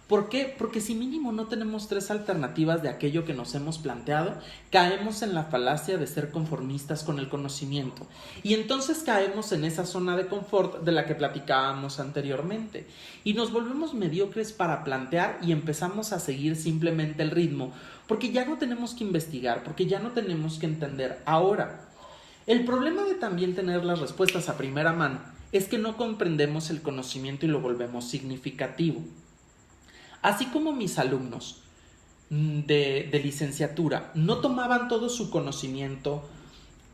¿Por qué? Porque si mínimo no tenemos 3 alternativas de aquello que nos hemos planteado, caemos en la falacia de ser conformistas con el conocimiento. Y entonces caemos en esa zona de confort de la que platicábamos anteriormente. Y nos volvemos mediocres para plantear y empezamos a seguir simplemente el ritmo, porque ya no tenemos que investigar, porque ya no tenemos que entender. Ahora, el problema de también tener las respuestas a primera mano es que no comprendemos el conocimiento y lo volvemos significativo. Así como mis alumnos de licenciatura no tomaban todo su conocimiento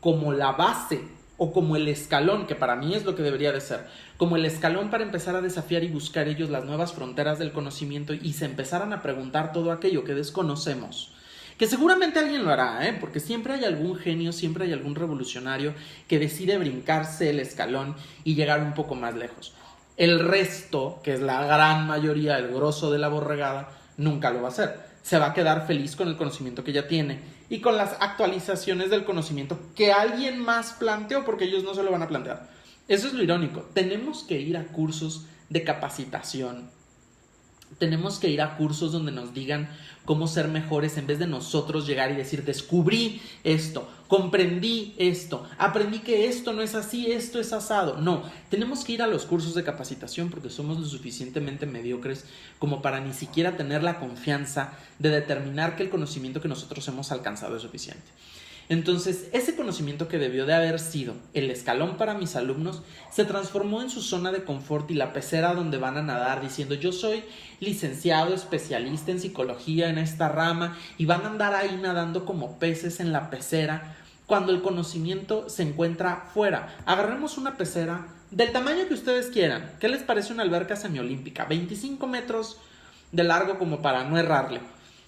como la base o como el escalón, que para mí es lo que debería de ser, como el escalón para empezar a desafiar y buscar ellos las nuevas fronteras del conocimiento y se empezaran a preguntar todo aquello que desconocemos, Que seguramente alguien lo hará, porque siempre hay algún genio, siempre hay algún revolucionario que decide brincarse el escalón y llegar un poco más lejos. El resto, que es la gran mayoría, el grosso de la borregada, nunca lo va a hacer. Se va a quedar feliz con el conocimiento que ya tiene y con las actualizaciones del conocimiento que alguien más planteó, porque ellos no se lo van a plantear. Eso es lo irónico. Tenemos que ir a cursos de capacitación. Tenemos que ir a cursos donde nos digan cómo ser mejores en vez de nosotros llegar y decir, descubrí esto, comprendí esto, aprendí que esto no es así, esto es asado. No, tenemos que ir a los cursos de capacitación porque somos lo suficientemente mediocres como para ni siquiera tener la confianza de determinar que el conocimiento que nosotros hemos alcanzado es suficiente. Entonces, ese conocimiento que debió de haber sido el escalón para mis alumnos se transformó en su zona de confort y la pecera donde van a nadar diciendo yo soy licenciado, especialista en psicología en esta rama y van a andar ahí nadando como peces en la pecera cuando el conocimiento se encuentra fuera. Agarremos una pecera del tamaño que ustedes quieran. ¿Qué les parece una alberca semiolímpica? 25 metros de largo como para no errarle.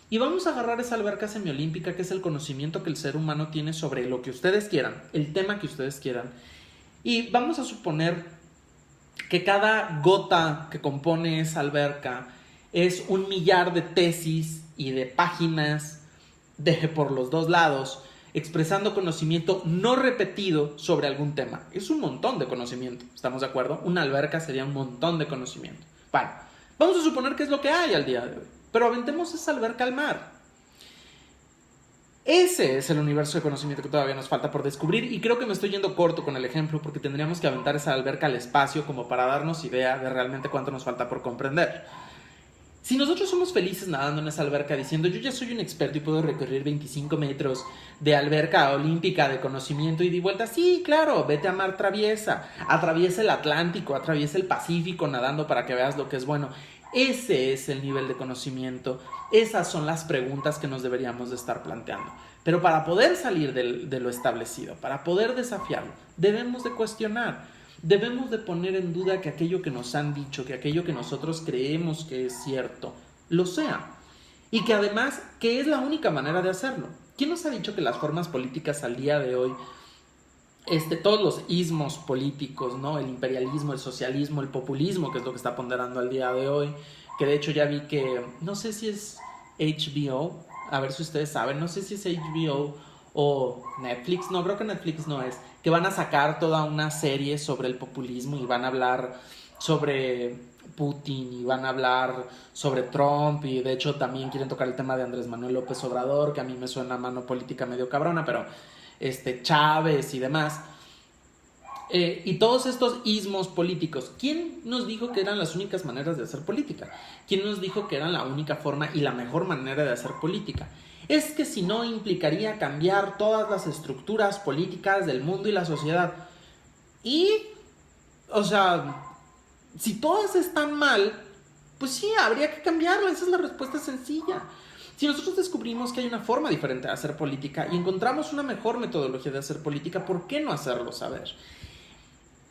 Y vamos a agarrar esa alberca semiolímpica que es el conocimiento que el ser humano tiene sobre lo que ustedes quieran, el tema que ustedes quieran. Y vamos a suponer que cada gota que compone esa alberca es 1 millar de tesis y de páginas por los dos lados, expresando conocimiento no repetido sobre algún tema. Es un montón de conocimiento, ¿estamos de acuerdo? Una alberca sería un montón de conocimiento. Bueno, vamos a suponer que es lo que hay al día de hoy. Pero aventemos esa alberca al mar. Ese es el universo de conocimiento que todavía nos falta por descubrir y creo que me estoy yendo corto con el ejemplo porque tendríamos que aventar esa alberca al espacio como para darnos idea de realmente cuánto nos falta por comprender. Si nosotros somos felices nadando en esa alberca diciendo yo ya soy un experto y puedo recorrer 25 metros de alberca olímpica de conocimiento y de vuelta, sí, claro, vete a mar traviesa, atraviesa el Atlántico, atraviesa el Pacífico nadando para que veas lo que es bueno. Ese es el nivel de conocimiento, esas son las preguntas que nos deberíamos de estar planteando. Pero para poder salir de lo establecido, para poder desafiarlo, debemos de cuestionar, debemos de poner en duda que aquello que nos han dicho, que aquello que nosotros creemos que es cierto, lo sea. Y que además, que es la única manera de hacerlo. ¿Quién nos ha dicho que las formas políticas al día de hoy, todos los ismos políticos, ¿no? El imperialismo, el socialismo, el populismo, que es lo que está ponderando al día de hoy, que de hecho ya vi que, no sé si es HBO, a ver si ustedes saben, no sé si es HBO o Netflix, no, creo que Netflix no es, que van a sacar toda una serie sobre el populismo y van a hablar sobre Putin y van a hablar sobre Trump y de hecho también quieren tocar el tema de Andrés Manuel López Obrador, que a mí me suena a mano política medio cabrona, pero Chávez y demás, y todos estos ismos políticos. ¿Quién nos dijo que eran las únicas maneras de hacer política? ¿Quién nos dijo que eran la única forma y la mejor manera de hacer política? Es que si no implicaría cambiar todas las estructuras políticas del mundo y la sociedad. Y, o sea, si todas están mal, pues sí, habría que cambiarlas. Esa es la respuesta sencilla. Si nosotros descubrimos que hay una forma diferente de hacer política y encontramos una mejor metodología de hacer política, ¿por qué no hacerlo saber?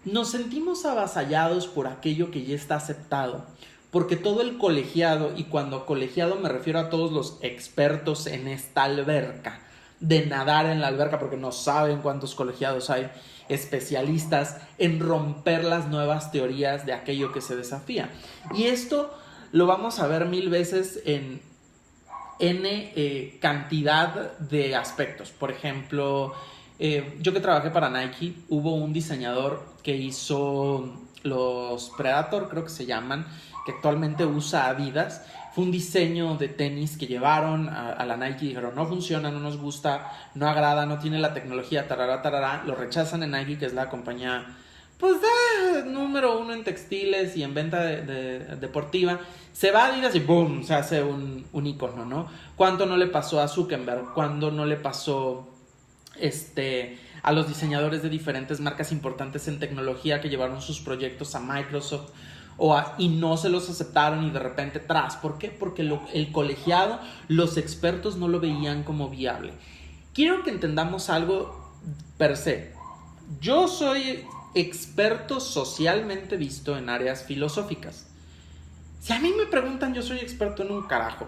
Nos sentimos avasallados por aquello que ya está aceptado, porque todo el colegiado, y cuando colegiado me refiero a todos los expertos en esta alberca, de nadar en la alberca, porque no saben cuántos colegiados hay, especialistas en romper las nuevas teorías de aquello que se desafía. Y esto lo vamos a ver 1000 veces en cantidad de aspectos. Por ejemplo, yo que trabajé para Nike, hubo un diseñador que hizo los Predator, creo que se llaman, que actualmente usa Adidas. Fue un diseño de tenis que llevaron a la Nike y dijeron no funciona, no nos gusta, no agrada, no tiene la tecnología, tarará, tarará. Lo rechazan en Nike, que es la compañía pues número 1 en textiles y en venta deportiva. Se va a Adidas y ¡boom! Se hace un icono, ¿no? ¿Cuánto no le pasó a Zuckerberg? ¿Cuánto no le pasó a los diseñadores de diferentes marcas importantes en tecnología que llevaron sus proyectos a Microsoft y no se los aceptaron y de repente tras? ¿Por qué? Porque el colegiado, los expertos no lo veían como viable. Quiero que entendamos algo per se. Yo soy experto socialmente visto en áreas filosóficas. Si a mí me preguntan, yo soy experto en un carajo.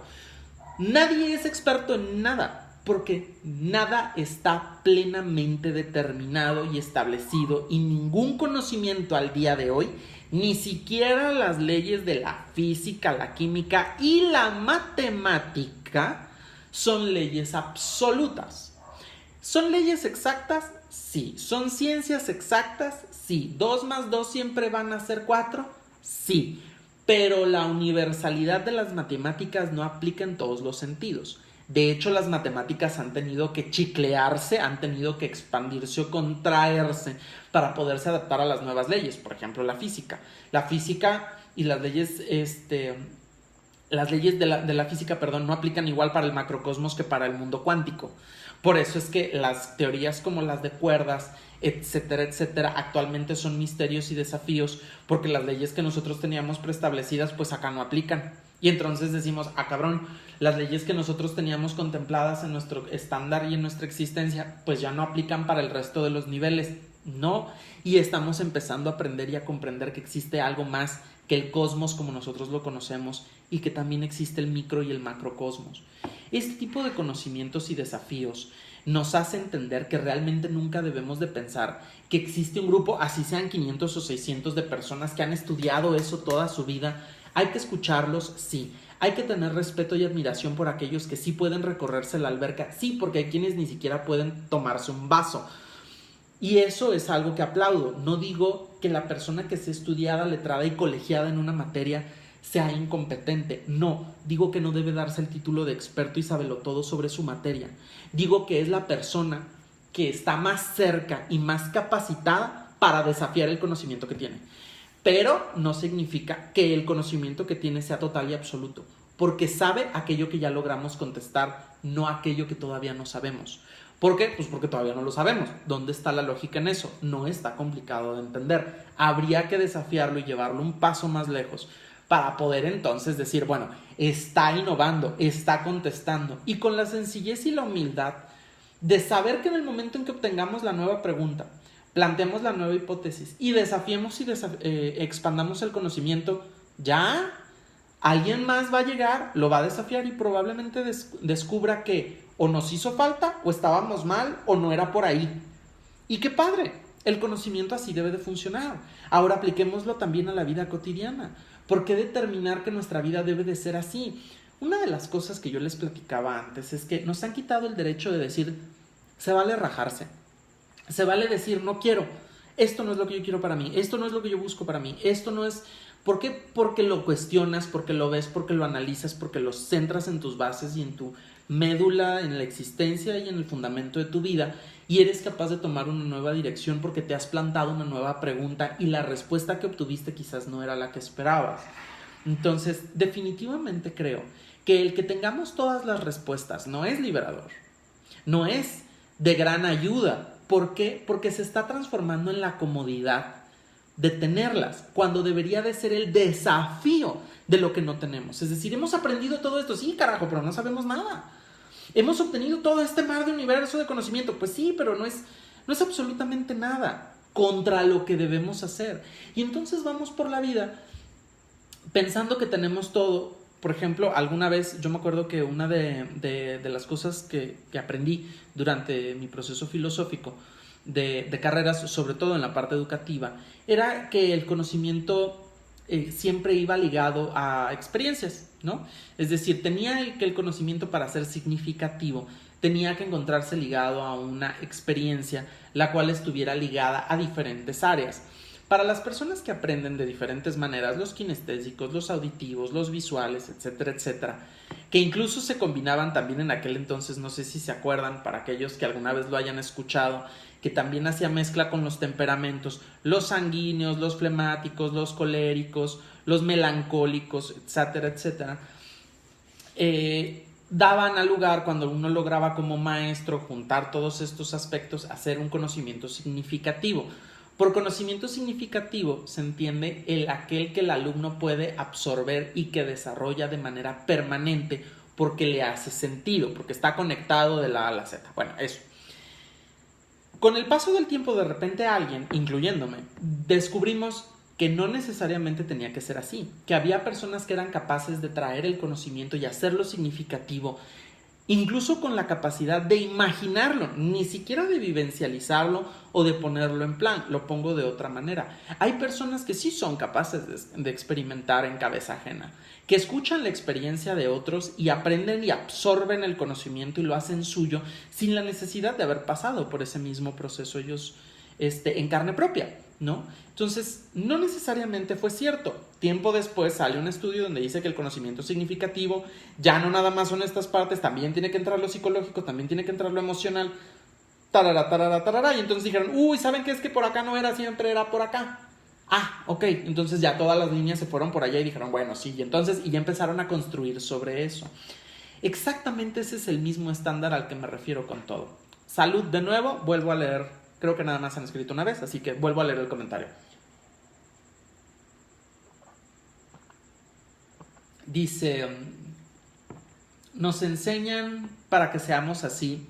Nadie es experto en nada, porque nada está plenamente determinado y establecido y ningún conocimiento al día de hoy, ni siquiera las leyes de la física, la química y la matemática son leyes absolutas. ¿Son leyes exactas? Sí. ¿Son ciencias exactas? Sí. ¿2 más 2 siempre van a ser 4? Sí. Pero la universalidad de las matemáticas no aplica en todos los sentidos. De hecho, las matemáticas han tenido que chiclearse, han tenido que expandirse o contraerse para poderse adaptar a las nuevas leyes. Por ejemplo, la física. La física y las leyes, las leyes de la física, no aplican igual para el macrocosmos que para el mundo cuántico. Por eso es que las teorías como las de cuerdas, etcétera, etcétera, actualmente son misterios y desafíos porque las leyes que nosotros teníamos preestablecidas pues acá no aplican. Y entonces decimos, cabrón, las leyes que nosotros teníamos contempladas en nuestro estándar y en nuestra existencia pues ya no aplican para el resto de los niveles. No, y estamos empezando a aprender y a comprender que existe algo más que el cosmos como nosotros lo conocemos y que también existe el micro y el macrocosmos. Este tipo de conocimientos y desafíos nos hace entender que realmente nunca debemos de pensar que existe un grupo, así sean 500 o 600 de personas que han estudiado eso toda su vida. Hay que escucharlos, sí. Hay que tener respeto y admiración por aquellos que sí pueden recorrerse la alberca, sí, porque hay quienes ni siquiera pueden tomarse un vaso. Y eso es algo que aplaudo. No digo que la persona que sea estudiada, letrada y colegiada en una materia sea incompetente. No, digo que no debe darse el título de experto y sabelotodo sobre su materia. Digo que es la persona que está más cerca y más capacitada para desafiar el conocimiento que tiene. Pero no significa que el conocimiento que tiene sea total y absoluto, porque sabe aquello que ya logramos contestar, no aquello que todavía no sabemos. ¿Por qué? Pues porque todavía no lo sabemos. ¿Dónde está la lógica en eso? No está complicado de entender. Habría que desafiarlo y llevarlo un paso más lejos para poder entonces decir, bueno, está innovando, está contestando, y con la sencillez y la humildad de saber que en el momento en que obtengamos la nueva pregunta, planteemos la nueva hipótesis y desafiemos y expandamos el conocimiento, ya alguien más va a llegar, lo va a desafiar y probablemente descubra que o nos hizo falta o estábamos mal o no era por ahí. Y qué padre, el conocimiento así debe de funcionar. Ahora apliquémoslo también a la vida cotidiana. ¿Por qué determinar que nuestra vida debe de ser así? Una de las cosas que yo les platicaba antes es que nos han quitado el derecho de decir, se vale rajarse, se vale decir, no quiero, esto no es lo que yo quiero para mí, esto no es lo que yo busco para mí, esto no es... ¿Por qué? Porque lo cuestionas, porque lo ves, porque lo analizas, porque lo centras en tus bases y en tu médula, en la existencia y en el fundamento de tu vida, y eres capaz de tomar una nueva dirección porque te has plantado una nueva pregunta y la respuesta que obtuviste quizás no era la que esperabas. Entonces, definitivamente creo que el que tengamos todas las respuestas no es liberador, no es de gran ayuda. ¿Por qué? Porque se está transformando en la comodidad de tenerlas, cuando debería de ser el desafío de lo que no tenemos. Es decir, hemos aprendido todo esto, sí, carajo, pero no sabemos nada. Hemos obtenido todo este mar de universo de conocimiento, pues sí, pero no es absolutamente nada contra lo que debemos hacer. Y entonces vamos por la vida pensando que tenemos todo. Por ejemplo, alguna vez yo me acuerdo que una de las cosas que aprendí durante mi proceso filosófico de carreras, sobre todo en la parte educativa, era que el conocimiento siempre iba ligado a experiencias, ¿no? Es decir, tenía que el conocimiento, para ser significativo, tenía que encontrarse ligado a una experiencia, la cual estuviera ligada a diferentes áreas. Para las personas que aprenden de diferentes maneras, los kinestésicos, los auditivos, los visuales, etcétera, etcétera, que incluso se combinaban también en aquel entonces, no sé si se acuerdan, para aquellos que alguna vez lo hayan escuchado, que también hacía mezcla con los temperamentos, los sanguíneos, los flemáticos, los coléricos, los melancólicos, etcétera, etcétera, daban al lugar, cuando uno lograba como maestro juntar todos estos aspectos, hacer un conocimiento significativo. Por conocimiento significativo se entiende aquel que el alumno puede absorber y que desarrolla de manera permanente porque le hace sentido, porque está conectado de la A a la Z. Bueno, eso. Con el paso del tiempo, de repente alguien, incluyéndome, descubrimos que no necesariamente tenía que ser así, que había personas que eran capaces de traer el conocimiento y hacerlo significativo, incluso con la capacidad de imaginarlo, ni siquiera de vivencializarlo o de ponerlo en plan. Lo pongo de otra manera. Hay personas que sí son capaces de experimentar en cabeza ajena, que escuchan la experiencia de otros y aprenden y absorben el conocimiento y lo hacen suyo sin la necesidad de haber pasado por ese mismo proceso ellos en carne propia, ¿no? Entonces, no necesariamente fue cierto. Tiempo después sale un estudio donde dice que el conocimiento significativo ya no nada más son estas partes, también tiene que entrar lo psicológico, también tiene que entrar lo emocional, tarara, tarara, tarara, y entonces dijeron, uy, ¿saben qué? Es que por acá no era, siempre era por acá. Ah, ok, entonces ya todas las líneas se fueron por allá y dijeron, bueno, sí, y entonces, y ya empezaron a construir sobre eso. Exactamente ese es el mismo estándar al que me refiero con todo. Salud de nuevo, vuelvo a leer, creo que nada más han escrito una vez, así que vuelvo a leer el comentario. Dice, nos enseñan para que seamos así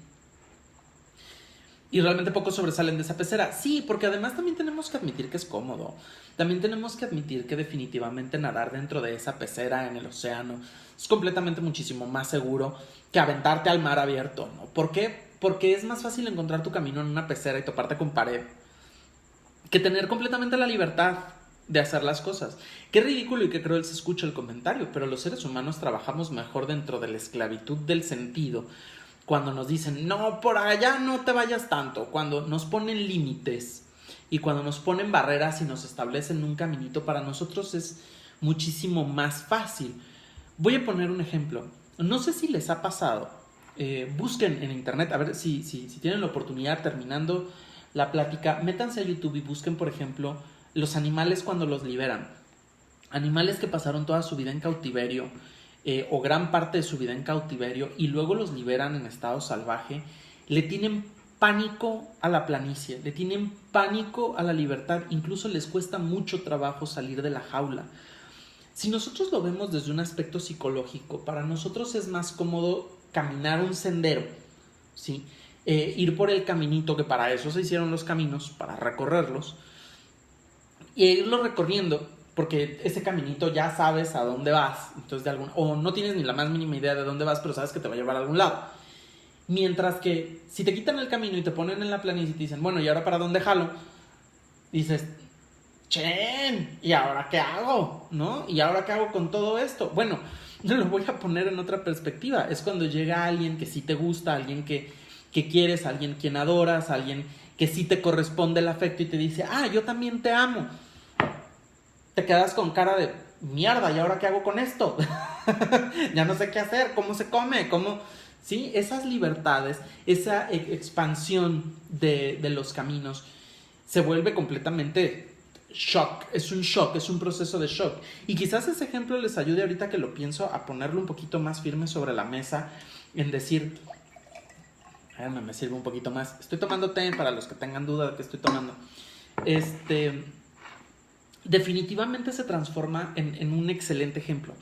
y realmente pocos sobresalen de esa pecera. Sí, porque además también tenemos que admitir que es cómodo. También tenemos que admitir que definitivamente nadar dentro de esa pecera en el océano es completamente muchísimo más seguro que aventarte al mar abierto, ¿no? ¿Por qué? Porque es más fácil encontrar tu camino en una pecera y toparte con pared que tener completamente la libertad de hacer las cosas. Qué ridículo y qué cruel se escucha el comentario, pero los seres humanos trabajamos mejor dentro de la esclavitud del sentido cuando nos dicen, no, por allá no te vayas tanto, cuando nos ponen límites y cuando nos ponen barreras y nos establecen un caminito. Para nosotros es muchísimo más fácil. Voy a poner un ejemplo. No sé si les ha pasado, busquen en internet, a ver si tienen la oportunidad, terminando la plática, métanse a YouTube y busquen, por ejemplo, los animales cuando los liberan. Animales que pasaron toda su vida en cautiverio, o gran parte de su vida en cautiverio, y luego los liberan en estado salvaje. Le tienen pánico a la planicie, le tienen pánico a la libertad, incluso les cuesta mucho trabajo salir de la jaula. Si nosotros lo vemos desde un aspecto psicológico, para nosotros es más cómodo caminar un sendero, ¿sí? Ir por el caminito, que para eso se hicieron los caminos, para recorrerlos, y irlo recorriendo, porque ese caminito ya sabes a dónde vas, entonces o no tienes ni la más mínima idea de dónde vas, pero sabes que te va a llevar a algún lado. Mientras que si te quitan el camino y te ponen en la planicie y te dicen, bueno, ¿y ahora para dónde jalo? Dices, chen, ¿y ahora qué hago? ¿No? ¿Y ahora qué hago con todo esto? Bueno, yo lo voy a poner en otra perspectiva. Es cuando llega alguien que sí te gusta, alguien que quieres, alguien quien adoras, alguien que sí te corresponde el afecto y te dice, yo también te amo. Te quedas con cara de mierda, ¿y ahora qué hago con esto? Ya no sé qué hacer, cómo se come, cómo... Sí, esas libertades, esa expansión de los caminos se vuelve completamente shock, es un proceso de shock. Y quizás ese ejemplo les ayude ahorita que lo pienso a ponerlo un poquito más firme sobre la mesa, en decir, me sirve un poquito más. Estoy tomando té para los que tengan duda de que estoy tomando. Definitivamente se transforma en un excelente ejemplo.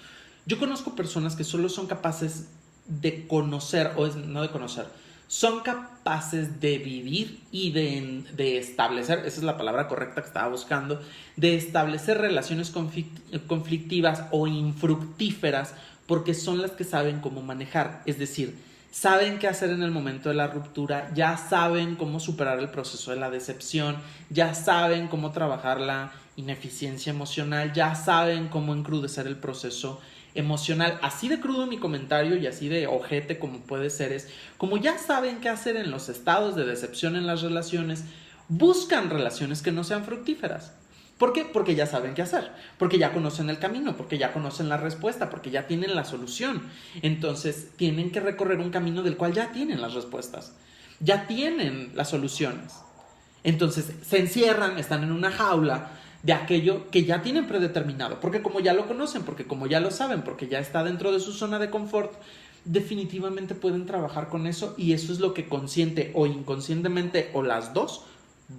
Yo conozco personas que solo son capaces de conocer, no de conocer, son capaces de vivir y de establecer, esa es la palabra correcta que estaba buscando, de establecer relaciones conflictivas o infructíferas, porque son las que saben cómo manejar, es decir, saben qué hacer en el momento de la ruptura, ya saben cómo superar el proceso de la decepción, ya saben cómo trabajar la ineficiencia emocional, ya saben cómo encrudecer el proceso emocional. Así de crudo mi comentario y así de ojete como puede ser, es como ya saben qué hacer en los estados de decepción en las relaciones, buscan relaciones que no sean fructíferas. ¿Por qué? Porque ya saben qué hacer, porque ya conocen el camino, porque ya conocen la respuesta, porque ya tienen la solución. Entonces tienen que recorrer un camino del cual ya tienen las respuestas, ya tienen las soluciones. Entonces se encierran, están en una jaula de aquello que ya tienen predeterminado, porque como ya lo conocen, porque como ya lo saben, porque ya está dentro de su zona de confort, definitivamente pueden trabajar con eso, y eso es lo que consciente o inconscientemente o las dos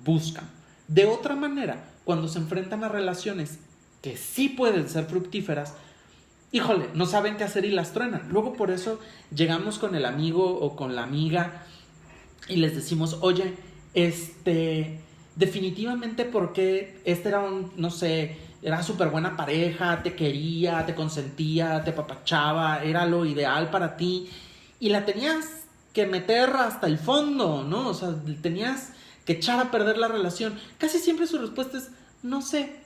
buscan. De otra manera, cuando se enfrentan a relaciones que sí pueden ser fructíferas, híjole, no saben qué hacer y las truenan. Luego por eso llegamos con el amigo o con la amiga y les decimos, oye, definitivamente porque este era no sé, era súper buena pareja, te quería, te consentía, te apapachaba, era lo ideal para ti y la tenías que meter hasta el fondo, ¿no? O sea, tenías que echar a perder la relación. Casi siempre su respuesta es, no sé,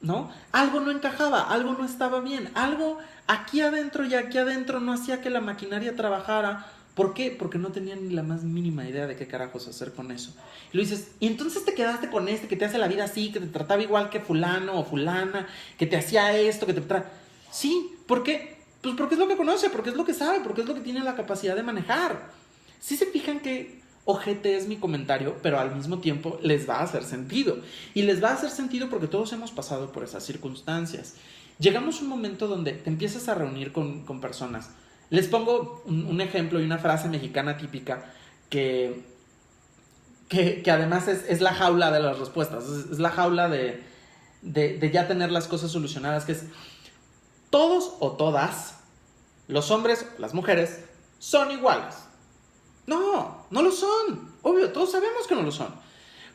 ¿no? Algo no encajaba, algo no estaba bien, algo aquí adentro y aquí adentro no hacía que la maquinaria trabajara. ¿Por qué? Porque no tenían ni la más mínima idea de qué carajos hacer con eso. Y lo dices, y entonces te quedaste con este que te hace la vida así, que te trataba igual que fulano o fulana, que te hacía esto, que te... Sí, ¿por qué? Pues porque es lo que conoce, porque es lo que sabe, porque es lo que tiene la capacidad de manejar. Sí se fijan que ojete es mi comentario, pero al mismo tiempo les va a hacer sentido. Y les va a hacer sentido porque todos hemos pasado por esas circunstancias. Llegamos a un momento donde te empiezas a reunir con personas. Les pongo un ejemplo y una frase mexicana típica que además es la jaula de las respuestas, es la jaula de ya tener las cosas solucionadas, que es todos o todas, los hombres o las mujeres, son iguales. No, no lo son. Obvio, todos sabemos que no lo son.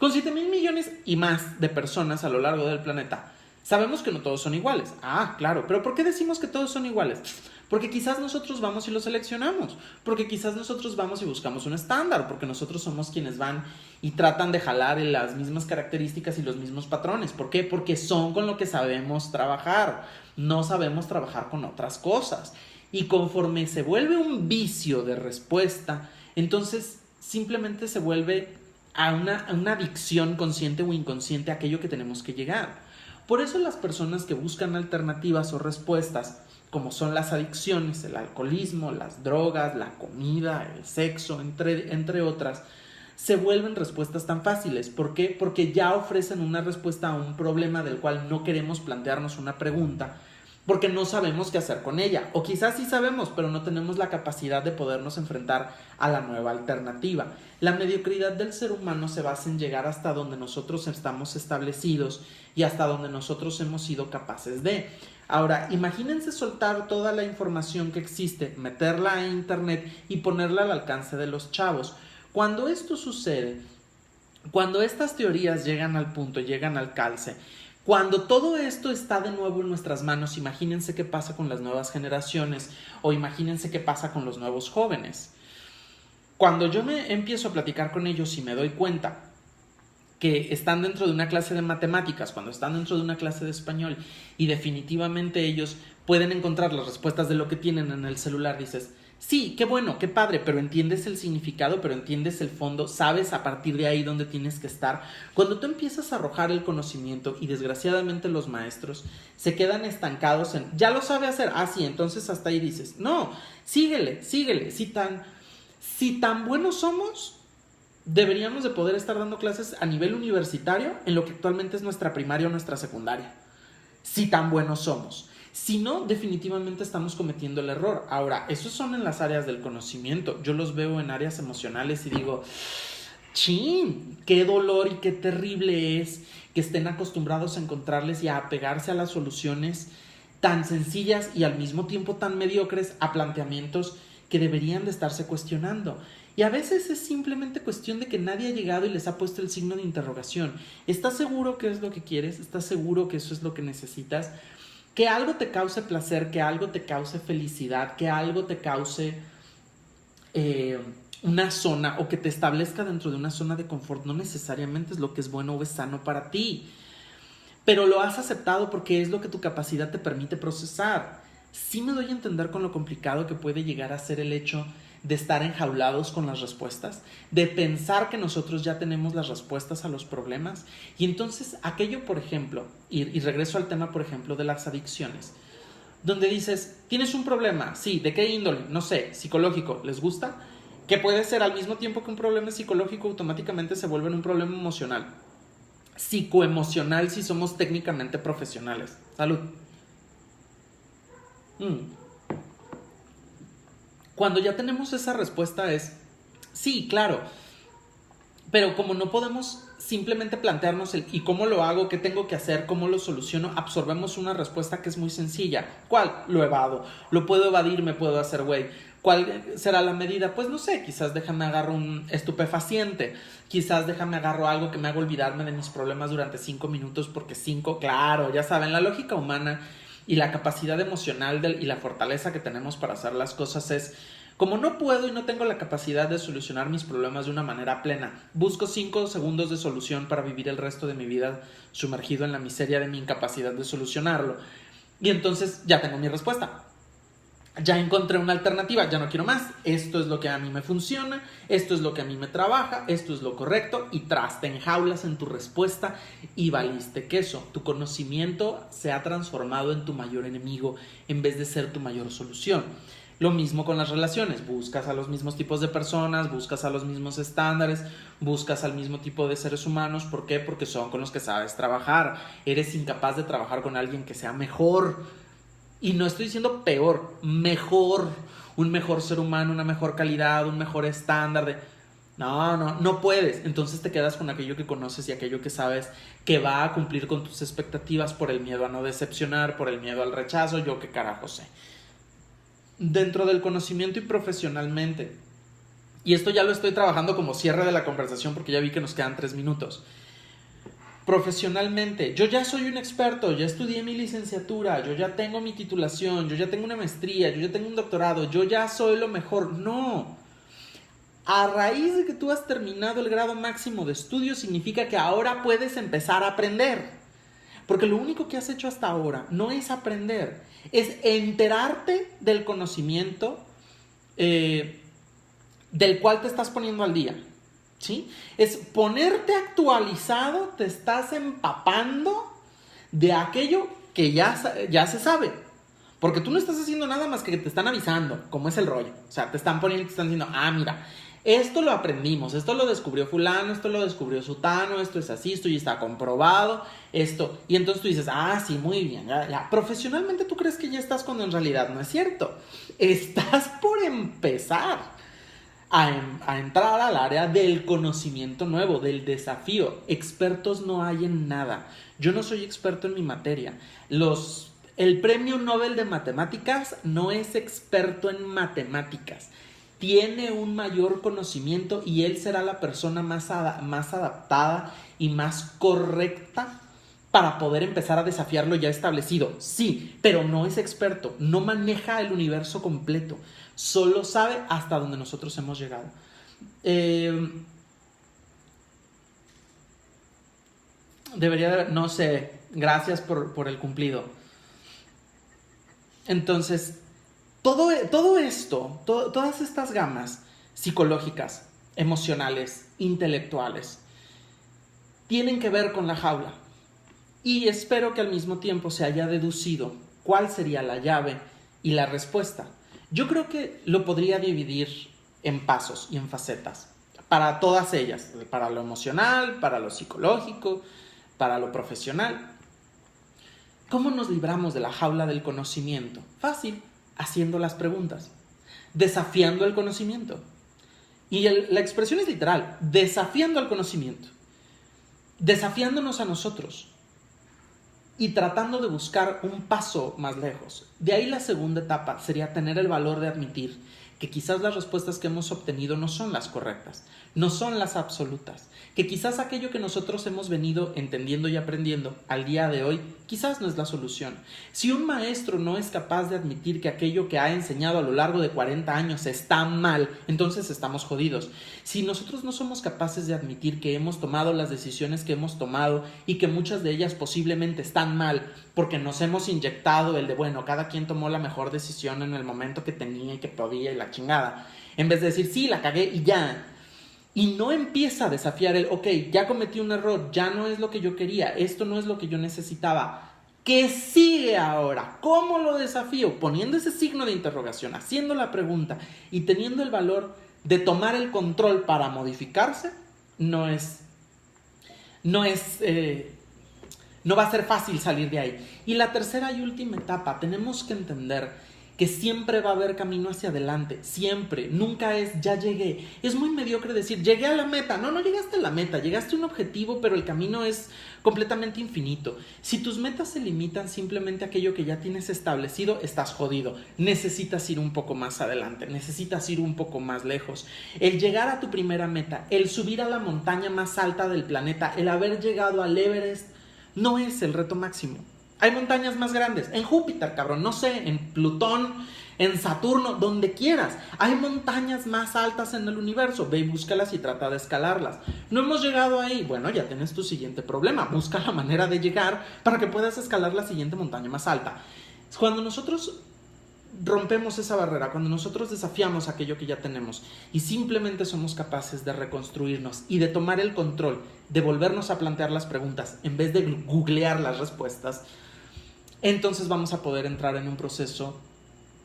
Con 7,000 millones y más de personas a lo largo del planeta, sabemos que no todos son iguales. Ah, claro, pero ¿por qué decimos que todos son iguales? Porque quizás nosotros vamos y lo seleccionamos, porque quizás nosotros vamos y buscamos un estándar, porque nosotros somos quienes van y tratan de jalar en las mismas características y los mismos patrones. ¿Por qué? Porque son con lo que sabemos trabajar, no sabemos trabajar con otras cosas. Y conforme se vuelve un vicio de respuesta, entonces simplemente se vuelve a una adicción consciente o inconsciente a aquello que tenemos que llegar. Por eso las personas que buscan alternativas o respuestas, como son las adicciones, el alcoholismo, las drogas, la comida, el sexo, entre otras, se vuelven respuestas tan fáciles. ¿Por qué? Porque ya ofrecen una respuesta a un problema del cual no queremos plantearnos una pregunta, porque no sabemos qué hacer con ella. O quizás sí sabemos, pero no tenemos la capacidad de podernos enfrentar a la nueva alternativa. La mediocridad del ser humano se basa en llegar hasta donde nosotros estamos establecidos y hasta donde nosotros hemos sido capaces de. Ahora, imagínense soltar toda la información que existe, meterla a internet y ponerla al alcance de los chavos. Cuando esto sucede, cuando estas teorías llegan al punto, llegan al calce, cuando todo esto está de nuevo en nuestras manos, imagínense qué pasa con las nuevas generaciones o imagínense qué pasa con los nuevos jóvenes. Cuando yo me empiezo a platicar con ellos y me doy cuenta que están dentro de una clase de matemáticas, cuando están dentro de una clase de español y definitivamente ellos pueden encontrar las respuestas de lo que tienen en el celular, dices, sí, qué bueno, qué padre, pero entiendes el significado, pero entiendes el fondo, sabes a partir de ahí dónde tienes que estar. Cuando tú empiezas a arrojar el conocimiento y desgraciadamente los maestros se quedan estancados en, ya lo sabe hacer, ah sí, entonces hasta ahí dices, no, síguele, si tan buenos somos, deberíamos de poder estar dando clases a nivel universitario en lo que actualmente es nuestra primaria o nuestra secundaria, si tan buenos somos. Si no, definitivamente estamos cometiendo el error. Ahora, esos son en las áreas del conocimiento. Yo los veo en áreas emocionales y digo, chin, qué dolor y qué terrible es que estén acostumbrados a encontrarles y a apegarse a las soluciones tan sencillas y al mismo tiempo tan mediocres a planteamientos que deberían de estarse cuestionando. Y a veces es simplemente cuestión de que nadie ha llegado y les ha puesto el signo de interrogación. ¿Estás seguro que es lo que quieres? ¿Estás seguro que eso es lo que necesitas? Que algo te cause placer, que algo te cause felicidad, que algo te cause una zona o que te establezca dentro de una zona de confort no necesariamente es lo que es bueno o es sano para ti. Pero lo has aceptado porque es lo que tu capacidad te permite procesar. Sí me doy a entender con lo complicado que puede llegar a ser el hecho de estar enjaulados con las respuestas, de pensar que nosotros ya tenemos las respuestas a los problemas. Y entonces aquello, por ejemplo, y regreso al tema, por ejemplo, de las adicciones, donde dices, tienes un problema, sí, ¿de qué índole? No sé, psicológico, ¿les gusta? Que puede ser al mismo tiempo que un problema psicológico automáticamente se vuelve en un problema emocional. Psicoemocional si somos técnicamente profesionales. Salud. Cuando ya tenemos esa respuesta es, sí, claro, pero como no podemos simplemente plantearnos el ¿y cómo lo hago? ¿Qué tengo que hacer? ¿Cómo lo soluciono? Absorbemos una respuesta que es muy sencilla. ¿Cuál? Lo evado. Lo puedo evadir, me puedo hacer güey. ¿Cuál será la medida? Pues no sé, quizás déjame agarro un estupefaciente, quizás déjame agarro algo que me haga olvidarme de mis problemas durante 5 minutos, porque 5, claro, ya saben, la lógica humana y la capacidad emocional y la fortaleza que tenemos para hacer las cosas es, como no puedo y no tengo la capacidad de solucionar mis problemas de una manera plena, busco 5 segundos de solución para vivir el resto de mi vida sumergido en la miseria de mi incapacidad de solucionarlo. Y entonces ya tengo mi respuesta. Ya encontré una alternativa, ya no quiero más. Esto es lo que a mí me funciona, esto es lo que a mí me trabaja, esto es lo correcto, y te enjaulas en tu respuesta y valiste queso. Tu conocimiento se ha transformado en tu mayor enemigo en vez de ser tu mayor solución. Lo mismo con las relaciones, buscas a los mismos tipos de personas, buscas a los mismos estándares, buscas al mismo tipo de seres humanos. ¿Por qué? Porque son con los que sabes trabajar. Eres incapaz de trabajar con alguien que sea mejor. Y no estoy diciendo peor, mejor. Un mejor ser humano, una mejor calidad, un mejor estándar. No puedes. Entonces te quedas con aquello que conoces y aquello que sabes que va a cumplir con tus expectativas por el miedo a no decepcionar, por el miedo al rechazo, yo qué carajo sé. Dentro del conocimiento y profesionalmente, y esto ya lo estoy trabajando como cierre de la conversación porque ya vi que nos quedan 3 minutos. Profesionalmente, yo ya soy un experto, ya estudié mi licenciatura, yo ya tengo mi titulación, yo ya tengo una maestría, yo ya tengo un doctorado, yo ya soy lo mejor. No. A raíz de que tú has terminado el grado máximo de estudio, significa que ahora puedes empezar a aprender. Porque lo único que has hecho hasta ahora no es aprender, es enterarte del conocimiento del cual te estás poniendo al día, ¿sí? Es ponerte actualizado, te estás empapando de aquello que ya se sabe. Porque tú no estás haciendo nada más que te están avisando cómo es el rollo. O sea, te están poniendo, te están diciendo, mira, esto lo aprendimos, esto lo descubrió fulano, esto lo descubrió sutano, esto es así, esto ya está comprobado, esto. Y entonces tú dices, sí, muy bien, ya. Profesionalmente tú crees que ya estás cuando en realidad no es cierto. Estás por empezar a entrar al área del conocimiento nuevo, del desafío. Expertos no hay en nada. Yo no soy experto en mi materia. El premio Nobel de Matemáticas no es experto en matemáticas. Tiene un mayor conocimiento y él será la persona más adaptada y más correcta para poder empezar a desafiar lo ya establecido. Sí, pero no es experto, no maneja el universo completo, solo sabe hasta donde nosotros hemos llegado. No sé, gracias por el cumplido. Entonces, todo esto, todas estas gamas psicológicas, emocionales, intelectuales, tienen que ver con la jaula. Y espero que al mismo tiempo se haya deducido cuál sería la llave y la respuesta. Yo creo que lo podría dividir en pasos y en facetas, para todas ellas, para lo emocional, para lo psicológico, para lo profesional. ¿Cómo nos libramos de la jaula del conocimiento? Fácil. Haciendo las preguntas, desafiando el conocimiento. Y la expresión es literal, desafiando el conocimiento, desafiándonos a nosotros y tratando de buscar un paso más lejos. De ahí la segunda etapa sería tener el valor de admitir que quizás las respuestas que hemos obtenido no son las correctas, no son las absolutas, que quizás aquello que nosotros hemos venido entendiendo y aprendiendo al día de hoy, quizás no es la solución. Si un maestro no es capaz de admitir que aquello que ha enseñado a lo largo de 40 años está mal, entonces estamos jodidos. Si nosotros no somos capaces de admitir que hemos tomado las decisiones que hemos tomado y que muchas de ellas posiblemente están mal, porque nos hemos inyectado el de, bueno, cada quien tomó la mejor decisión en el momento que tenía y que podía y la chingada, en vez de decir, sí, la cagué y ya. Y no empieza a desafiar ok, ya cometí un error, ya no es lo que yo quería, esto no es lo que yo necesitaba. ¿Qué sigue ahora? ¿Cómo lo desafío? Poniendo ese signo de interrogación, haciendo la pregunta y teniendo el valor de tomar el control para modificarse, no va a ser fácil salir de ahí. Y la tercera y última etapa, tenemos que entender que siempre va a haber camino hacia adelante, siempre, nunca es ya llegué. Es muy mediocre decir llegué a la meta. No llegaste a la meta, llegaste a un objetivo, pero el camino es completamente infinito. Si tus metas se limitan simplemente a aquello que ya tienes establecido, estás jodido. Necesitas ir un poco más adelante, necesitas ir un poco más lejos. El llegar a tu primera meta, el subir a la montaña más alta del planeta, el haber llegado al Everest, no es el reto máximo. Hay montañas más grandes, en Júpiter, cabrón, no sé, en Plutón, en Saturno, donde quieras. Hay montañas más altas en el universo, ve y búscalas y trata de escalarlas. No hemos llegado ahí, bueno, ya tienes tu siguiente problema, busca la manera de llegar para que puedas escalar la siguiente montaña más alta. Cuando nosotros rompemos esa barrera, cuando nosotros desafiamos aquello que ya tenemos y simplemente somos capaces de reconstruirnos y de tomar el control, de volvernos a plantear las preguntas en vez de googlear las respuestas, entonces vamos a poder entrar en un proceso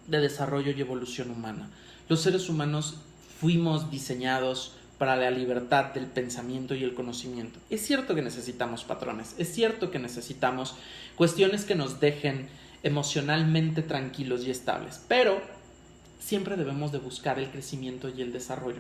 de desarrollo y evolución humana. Los seres humanos fuimos diseñados para la libertad del pensamiento y el conocimiento. Es cierto que necesitamos patrones, es cierto que necesitamos cuestiones que nos dejen emocionalmente tranquilos y estables, pero siempre debemos de buscar el crecimiento y el desarrollo.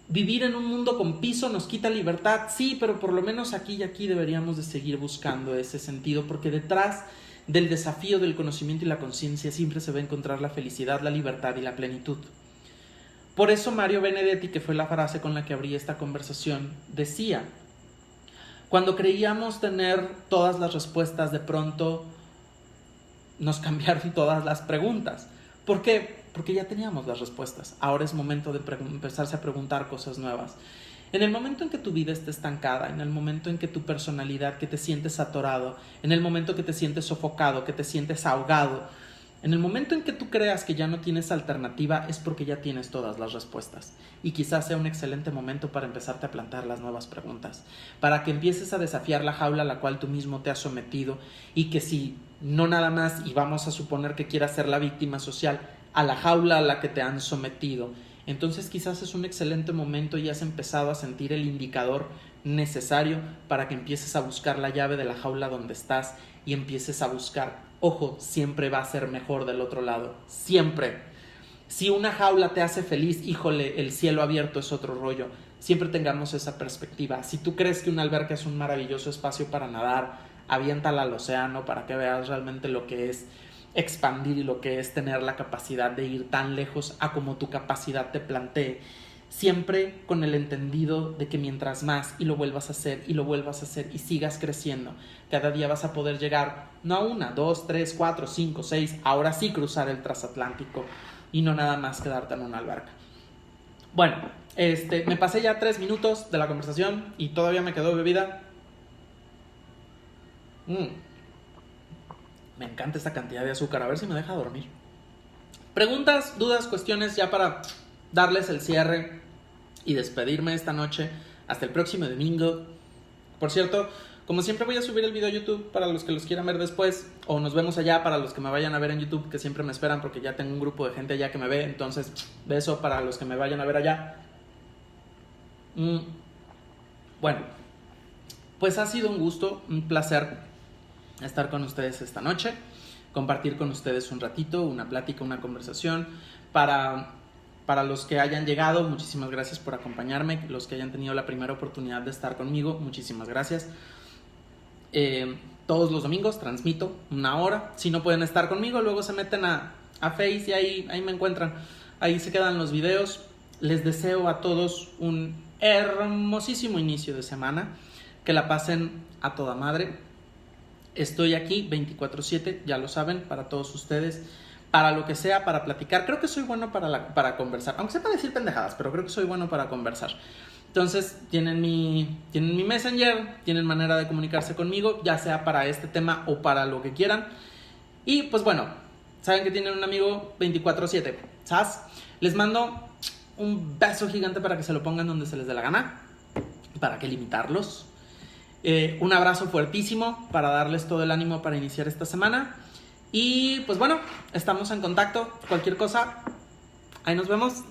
Vivir en un mundo con piso nos quita libertad, sí, pero por lo menos aquí y aquí deberíamos de seguir buscando ese sentido, porque detrás del desafío del conocimiento y la conciencia siempre se va a encontrar la felicidad, la libertad y la plenitud. Por eso Mario Benedetti, que fue la frase con la que abrí esta conversación, decía: cuando creíamos tener todas las respuestas, de pronto nos cambiaron todas las preguntas. ¿Por qué? Porque ya teníamos las respuestas. Ahora es momento de empezarse a preguntar cosas nuevas. En el momento en que tu vida esté estancada, en el momento en que tu personalidad, que te sientes atorado, en el momento que te sientes sofocado, que te sientes ahogado, en el momento en que tú creas que ya no tienes alternativa, es porque ya tienes todas las respuestas. Y quizás sea un excelente momento para empezarte a plantear las nuevas preguntas, para que empieces a desafiar la jaula a la cual tú mismo te has sometido, y que si no nada más, y vamos a suponer que quieras ser la víctima social, a la jaula a la que te han sometido, entonces quizás es un excelente momento y has empezado a sentir el indicador necesario para que empieces a buscar la llave de la jaula donde estás y empieces a buscar. Ojo, siempre va a ser mejor del otro lado, siempre. Si una jaula te hace feliz, híjole, el cielo abierto es otro rollo. Siempre tengamos esa perspectiva. Si tú crees que una alberca es un maravilloso espacio para nadar, aviéntala al océano para que veas realmente lo que es expandir y lo que es tener la capacidad de ir tan lejos a como tu capacidad te plantee. Siempre con el entendido de que mientras más y lo vuelvas a hacer y lo vuelvas a hacer y sigas creciendo, cada día vas a poder llegar no a 1, 2, 3, 4, 5, 6, ahora sí cruzar el transatlántico y no nada más quedarte en una alberca. Bueno, me pasé ya 3 minutos de la conversación y todavía me quedó bebida. Me encanta esta cantidad de azúcar, a ver si me deja dormir. Preguntas, dudas, cuestiones ya para darles el cierre y despedirme esta noche hasta el próximo domingo. Por cierto, como siempre voy a subir el video a YouTube para los que los quieran ver después, o nos vemos allá para los que me vayan a ver en YouTube, que siempre me esperan porque ya tengo un grupo de gente allá que me ve. Entonces, beso para los que me vayan a ver allá. Bueno, pues ha sido un gusto, un placer estar con ustedes esta noche, compartir con ustedes un ratito, una plática, una conversación. Para los que hayan llegado, muchísimas gracias por acompañarme. Los que hayan tenido la primera oportunidad de estar conmigo, muchísimas gracias. Todos los domingos transmito 1 hora. Si no pueden estar conmigo, luego se meten a Face y ahí me encuentran. Ahí se quedan los videos. Les deseo a todos un hermosísimo inicio de semana. Que la pasen a toda madre. Estoy aquí 24/7, ya lo saben, para todos ustedes, para lo que sea, para platicar. Creo que soy bueno para conversar, aunque sepa decir pendejadas, pero creo que soy bueno para conversar. Entonces, tienen mi Messenger, tienen manera de comunicarse conmigo, ya sea para este tema o para lo que quieran. Y pues bueno, saben que tienen un amigo 24/7, ¿sabes? Les mando un beso gigante para que se lo pongan donde se les dé la gana. ¿Para qué limitarlos? Un abrazo fuertísimo para darles todo el ánimo para iniciar esta semana. Y pues bueno, estamos en contacto. Cualquier cosa, ahí nos vemos.